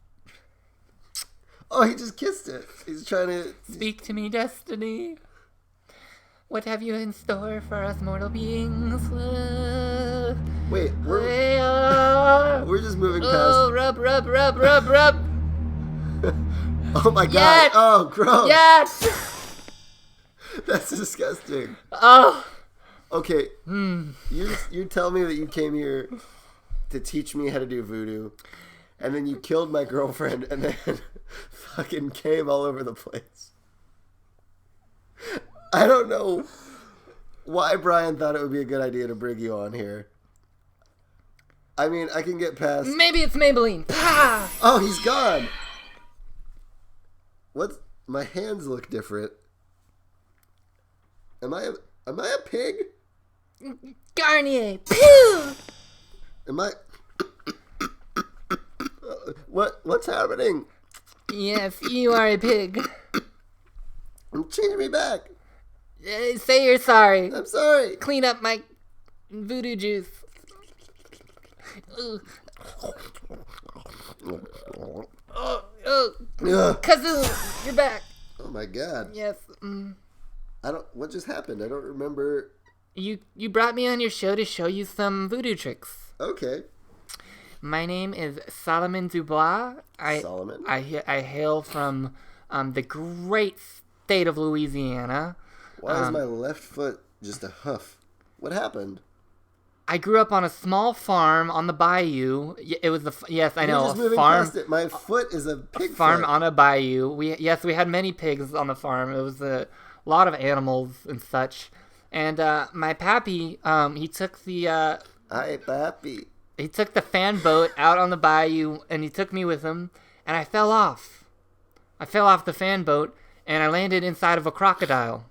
Oh, he just kissed it. He's trying to... Speak to me, destiny. What have you in store for us mortal beings? Wait, we're just moving past... Oh, rub. Oh my god. Yes! Oh, gross. Yes! That's disgusting. Oh. Okay, you tell me that you came here to teach me how to do voodoo, and then you killed my girlfriend, and then fucking came all over the place. I don't know why Brian thought it would be a good idea to bring you on here. I mean, I can get past... Maybe it's Maybelline. Oh, he's gone. What? My hands look different. Am I a pig? Garnier. Pew! Am I... What's happening? Yes, you are a pig. Change me back. Say you're sorry. I'm sorry. Clean up my voodoo juice. Kazoo, you're back. Oh my god. Yes. What just happened? I don't remember. You brought me on your show to show you some voodoo tricks. Okay. My name is Solomon Dubois. Solomon? I hail from the great state of Louisiana. Why is my left foot just a hoof? What happened? I grew up on a small farm on the bayou. It was yes, I know. You're just moving farm. Past it. My foot is a pig Farm foot. on a bayou. We had many pigs on the farm. It was a lot of animals and such. And my pappy, he took the Hi, pappy. he took the fan boat out on the bayou, and he took me with him. And I fell off. I fell off the fan boat, and I landed inside of a crocodile.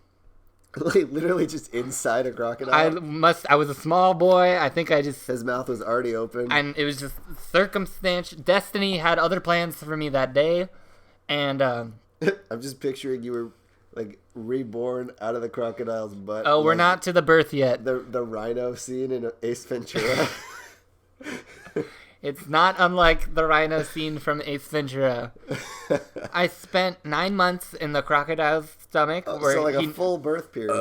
Like, literally just inside a crocodile? I was a small boy. I think I just... His mouth was already open. And it was just circumstance. Destiny had other plans for me that day. And, I'm just picturing you were, like, reborn out of the crocodile's butt. Oh, we're like not to the birth yet. The rhino scene in Ace Ventura. It's not unlike the rhino scene from Ace Ventura. I spent 9 months in the crocodile's stomach, where so like a full birth period.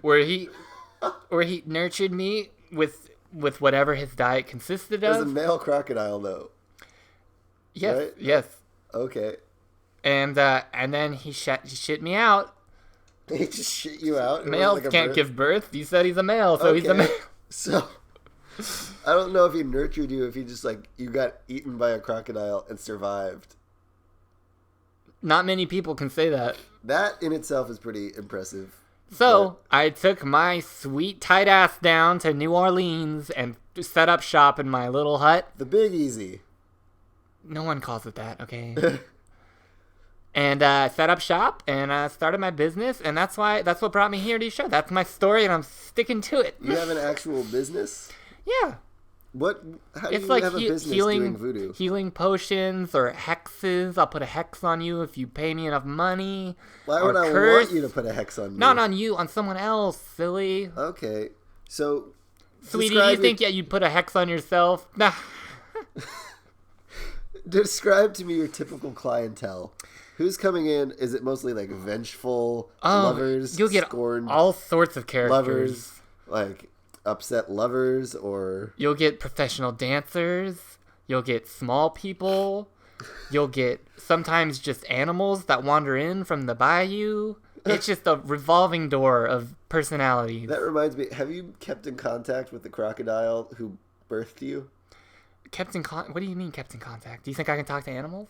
where he nurtured me with whatever his diet consisted It was a of. male crocodile, though. Yes, right? yes. Okay. And then he shit me out. He just shit you out? It Males wasn't like a can't birth? give birth. You said he's a male, so he's a Okay. male. So, I don't know if he nurtured you, if he just, like, you got eaten by a crocodile and survived. Not many people can say that. That in itself is pretty impressive. So, I took my sweet tight ass down to New Orleans and set up shop in my little hut. The Big Easy. No one calls it that, okay? And set up shop and started my business, and that's what brought me here to your show. That's my story, and I'm sticking to it. You have an actual business? Yeah. How do It's you like have a business doing voodoo? healing potions or hexes. I'll put a hex on you if you pay me enough money. Why or would I curse. want you to put a hex on me? Not on you, on someone else, silly. Okay. So, Sweetie, you think you'd put a hex on yourself? Nah. Describe to me your typical clientele. Who's coming in? Is it mostly like vengeful lovers? You'll get scorned all sorts of characters. lovers, like upset lovers, or You'll get professional dancers. You'll get small people. You'll get sometimes just animals that wander in from the bayou. It's just a revolving door of personalities. that reminds me. Have you kept in contact with the crocodile who birthed you? What do you mean kept in contact? Do you think I can talk to animals?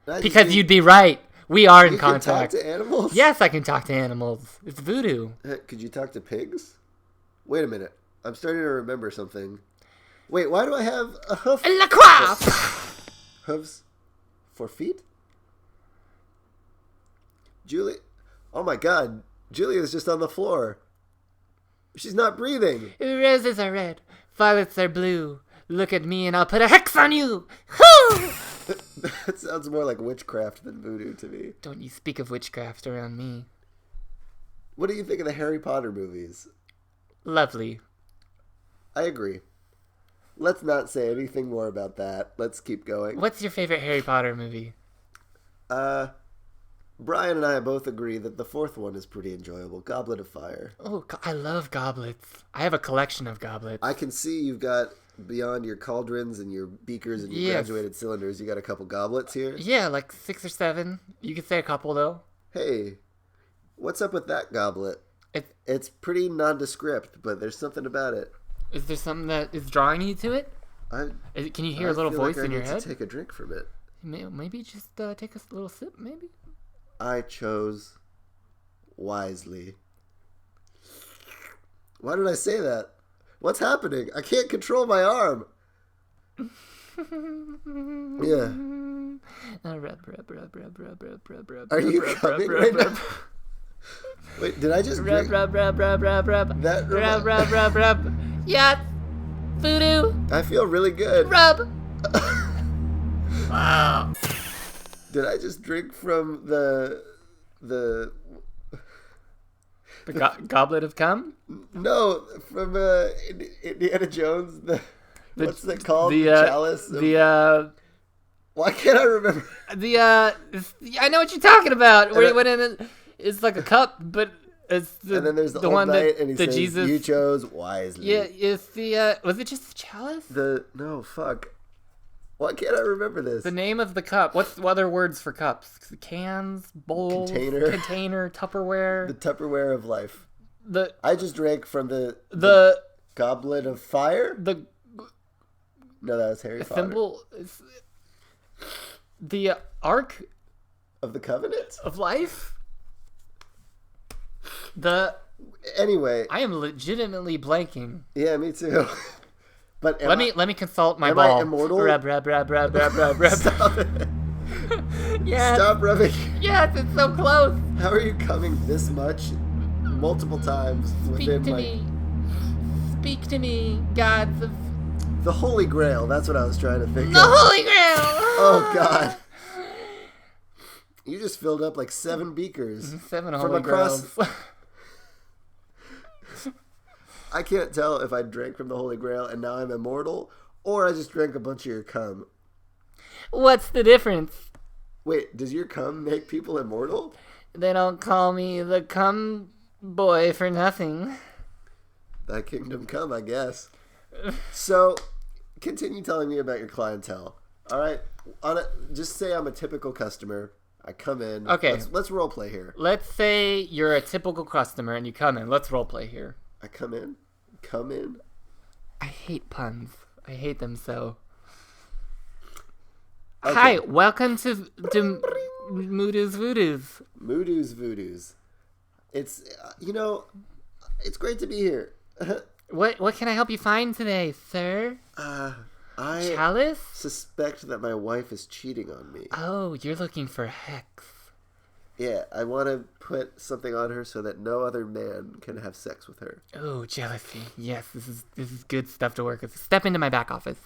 Not Because you- you'd be right. We are in you can contact. talk to animals. Yes, I can talk to animals. It's voodoo. Could you talk to pigs? Wait a minute. I'm starting to remember something. Wait, why do I have a hoof? La croix! Hooves for feet? Julie. Oh my god. Julia's just on the floor. She's not breathing. Roses are red, violets are blue. Look at me and I'll put a hex on you. Woo! That sounds more like witchcraft than voodoo to me. Don't you speak of witchcraft around me. What do you think of the Harry Potter movies? Lovely. I agree. Let's not say anything more about that. Let's keep going. What's your favorite Harry Potter movie? Brian and I both agree that the fourth one is pretty enjoyable. Goblet of Fire. Oh, I love goblets. I have a collection of goblets. I can see you've got, beyond your cauldrons and your beakers and your graduated cylinders, you got a couple goblets here. Yeah, like 6 or 7. You could say a couple, though. Hey, what's up with that goblet? It's pretty nondescript, but there's something about it. Is there something that is drawing you to it? Can you hear a little voice in your head? To take a drink from it. Maybe just take a little sip, maybe? I chose wisely. Why did I say that? What's happening? I can't control my arm. Yeah. Are you coming right now? Wait, did I just drink? That yes. Voodoo. I feel really good. Rub. Wow. Did I just drink from the Goblet of Cum? No, from Indiana Jones. What's that called? The chalice. Why can't I remember? I know what you're talking about. It's like a cup, but it's and then there's the old one knight, and he says Jesus, you chose wisely. Yeah, it's was it just the chalice? No, fuck. Why can't I remember this? The name of the cup. What's other words for cups? Cans, bowls, container, Tupperware. The Tupperware of life. I just drank from the Goblet of Fire. No, that was Harry Potter. Thimble. The Ark of the Covenant of Life. Anyway, I am legitimately blanking. Yeah, me too. But let me consult my ball. Am I immortal? Rub. Stop it. Yes. Stop rubbing. Yes, it's so close. How are you coming this much, multiple times within Speak to me, gods of the Holy Grail. That's what I was trying to think of. The Holy Grail. Oh God. You just filled up like 7 beakers. 7 Holy Grails. I can't tell if I drank from the Holy Grail and now I'm immortal, or I just drank a bunch of your cum. What's the difference? Wait, does your cum make people immortal? They don't call me the cum boy for nothing. Thy kingdom come, I guess. So, continue telling me about your clientele. All right? Just say I'm a typical customer. I come in. Okay. Let's role play here. Let's say you're a typical customer and you come in. Let's role play here. I come in. Come in. I hate puns. I hate them so. Okay. Hi, welcome to Moodoos Voodoos. Moodoos Voodoos. It's it's great to be here. What can I help you find today, sir? I Chalice? suspect that my wife is cheating on me. Oh, you're looking for hex. Yeah, I want to put something on her so that no other man can have sex with her. Oh, jealousy. Yes, this is good stuff to work with. Step into my back office.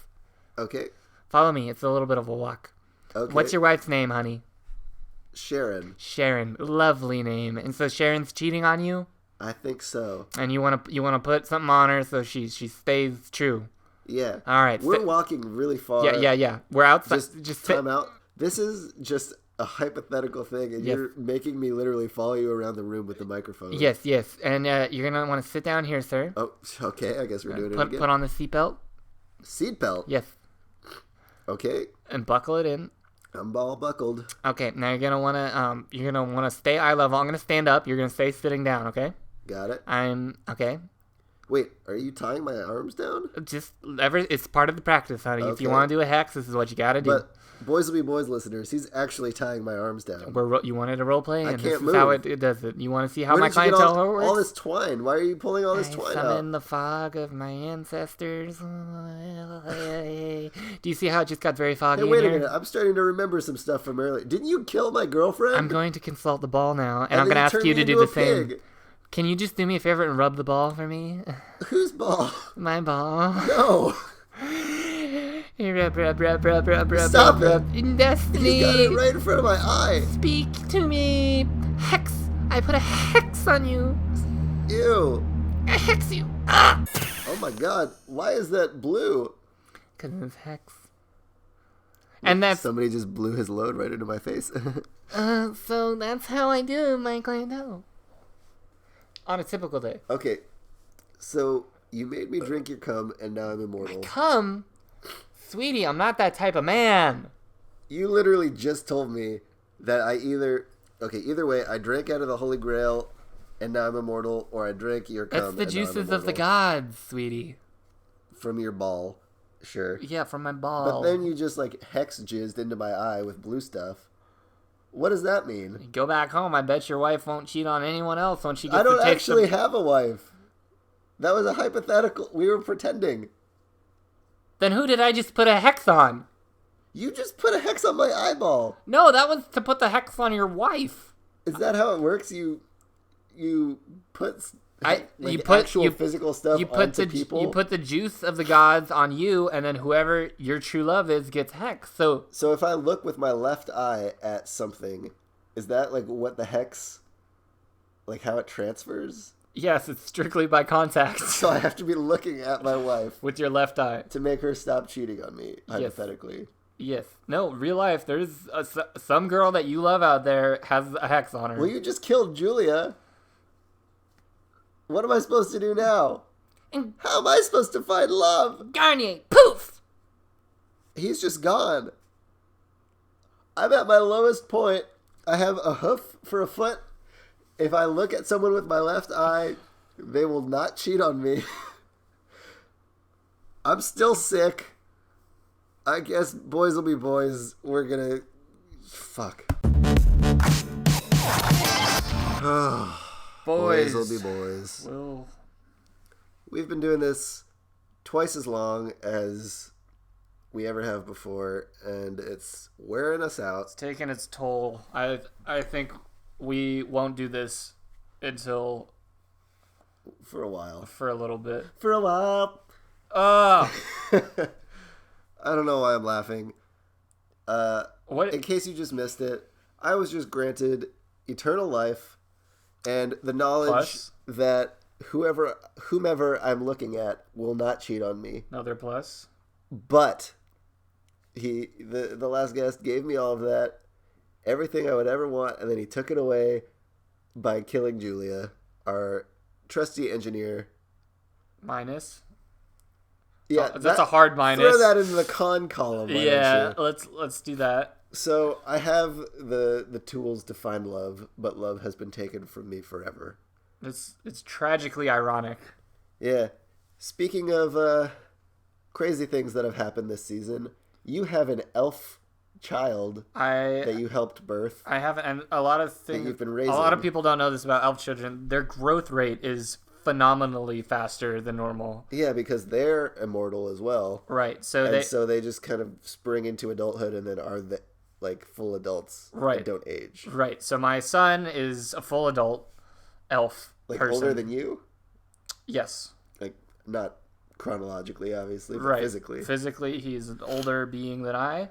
Okay. Follow me. It's a little bit of a walk. Okay. What's your wife's name, honey? Sharon. Sharon. Lovely name. And so Sharon's cheating on you? I think so. And you want to put something on her so she stays true. Yeah. All right. We're walking really far. Yeah. We're outside. Just time out. This is just a hypothetical thing, and you're making me literally follow you around the room with the microphone. Yes. And you're going to want to sit down here, sir. Oh, okay. I guess we're doing it again. Put on the seatbelt. Seatbelt? Yes. Okay. And buckle it in. I'm all buckled. Okay. Now you're going to want to stay eye level. I'm going to stand up. You're going to stay sitting down, okay? Got it. Okay. Wait, are you tying my arms down? It's part of the practice, honey. Okay. If you want to do a hex, this is what you got to do. Boys Will Be Boys listeners, he's actually tying my arms down. You wanted a role play, and can't this is how move. it does it. You want to see how Where my did you get clientele works? all this twine? Why are you pulling all this I twine summon out? the fog of my ancestors. Do you see how it just got very foggy Hey, wait in a here? minute. I'm starting to remember some stuff from earlier. Didn't you kill my girlfriend? I'm going to consult the ball now, and And I'm then going to ask turned you me to do into the a same. pig. Can you just do me a favor and rub the ball for me? Whose ball? My ball. No. Rub, rub, rub, rub, rub, rub, Stop rub, it. rub. In Destiny. You got it right in front of my eye. Speak to me. Hex. I put a hex on you. Ew. I hex you. Ah! Oh my god. Why is that blue? Because it's hex. And that's... Somebody just blew his load right into my face. So that's how I do my clientele. On a typical day. Okay. So you made me drink your cum and now I'm immortal. Come? Sweetie, I'm not that type of man. You literally just told me that either way, I drank out of the Holy Grail and now I'm immortal, or I drank your cum. It's the and now I'm juices of the immortal. gods, sweetie. From your ball. Sure. Yeah, from my ball. But then you just like hex jizzed into my eye with blue stuff. What does that mean? Go back home. I bet your wife won't cheat on anyone else when she gets I don't to take actually have a wife. That was a hypothetical. We were pretending. Then who did I just put a hex on? You just put a hex on my eyeball. No, that was to put the hex on your wife. Is that how it works? You put actual physical stuff onto people? You put the juice of the gods on you, and then whoever your true love is gets hexed. So if I look with my left eye at something, is that like what the hex, like how it transfers? yes, it's strictly by contact. So I have to be looking at my wife With your left eye. to make her stop cheating on me, hypothetically. Yes. No, real life, there's some girl that you love out there has a hex on her. Well, you just killed Julia. What am I supposed to do now? And How am I supposed to find love? Garnier, poof! He's just gone. I'm at my lowest point. I have a hoof for a foot. If I look at someone with my left eye, they will not cheat on me. I'm still sick. I guess boys will be boys. We're gonna... Fuck. Boys will be boys. Well, We've been doing this twice as long as we ever have before, and it's wearing us out. it's taking its toll. I think we won't do this until For a while. for a little bit. For a while. Oh, I don't know why I'm laughing. what? In case you just missed it, I was just granted eternal life and the knowledge Plus? that whomever I'm looking at will not cheat on me. Another plus. But the last guest gave me all of that, everything I would ever want, and then he took it away by killing Julia, our trusty engineer. Minus. Yeah, That's a hard minus. Throw that into the con column. Why Yeah, don't you? let's do that. So I have the tools to find love, but love has been taken from me forever. It's tragically ironic. Yeah. Speaking of crazy things that have happened this season, you have an elf child that you helped birth. I have, and a lot of things. you've been A raising. lot of people don't know this about elf children. Their growth rate is phenomenally faster than normal. Yeah, because they're immortal as well. Right. So So they just kind of spring into adulthood and then are like full adults. Right. And don't age. Right. So my son is a full adult elf Like person. older than you? Yes. Like not chronologically, obviously, but Right. physically. Physically, he's an older being than I.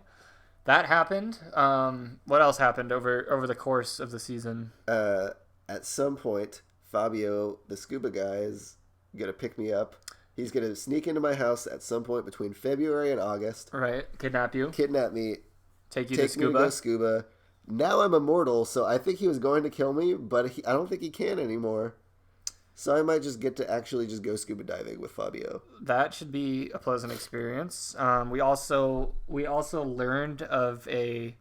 That happened. What else happened over the course of the season? At some point, Fabio, the scuba guy, is gonna pick me up. He's gonna sneak into my house at some point between February and August, Right. Kidnap you. kidnap me, Take you take to me to scuba. go scuba. Now I'm immortal, so I think he was going to kill me, but I don't think he can anymore. So I might just get to actually just go scuba diving with Fabio. That should be a pleasant experience. We also learned of a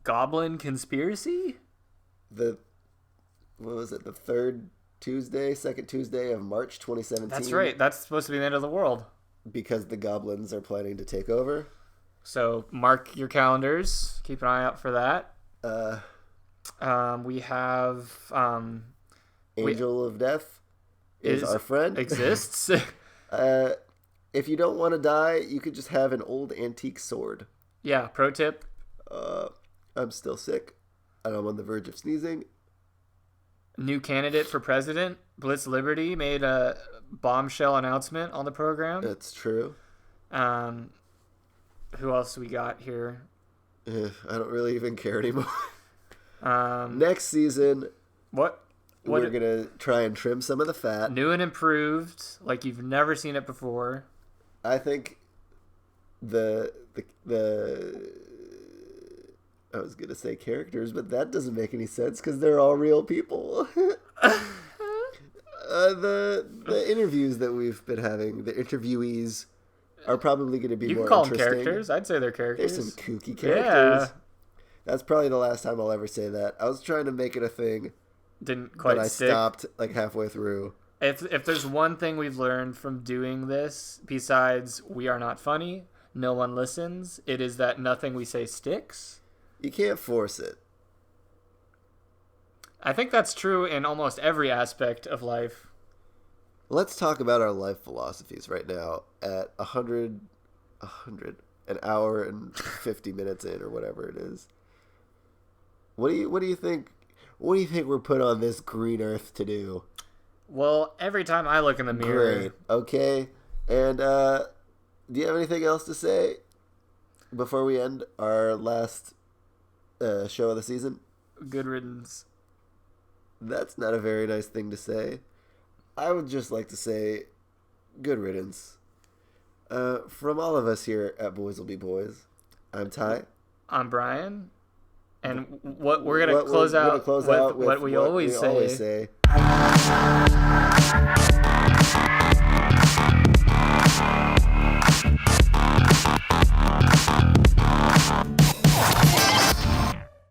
goblin conspiracy. What was it? The second Tuesday of March 2017. That's right. That's supposed to be the end of the world. Because the goblins are planning to take over. So mark your calendars. Keep an eye out for that. We have Angel of Death is our friend. Exists. If you don't want to die, you could just have an old antique sword. Yeah, pro tip. I'm still sick, and I'm on the verge of sneezing. New candidate for president, Blitz Liberty, made a bombshell announcement on the program. That's true. Who else we got here? I don't really even care anymore. Next season, we're going to try and trim some of the fat. New and improved, like you've never seen it before. I think the I was going to say characters, but that doesn't make any sense because they're all real people. The interviews that we've been having, the interviewees, are probably going to be more interesting. You can call them characters. I'd say they're characters. There's some kooky characters. Yeah. That's probably the last time I'll ever say that. I was trying to make it a thing. Didn't quite stick. But I stopped like halfway through. If there's one thing we've learned from doing this, besides we are not funny, no one listens, it is that nothing we say sticks. You can't force it. I think that's true in almost every aspect of life. Let's talk about our life philosophies right now at 100 an hour and 50 minutes in or whatever it is. What do you think? What do you think we're put on this green earth to do? Well, every time I look in the mirror. Great. Okay. And do you have anything else to say before we end our last show of the season? Good riddance. That's not a very nice thing to say. I would just like to say good riddance. From all of us here at Boys Will Be Boys, I'm Ty. I'm Brian. And what we're going to close out with what we always say.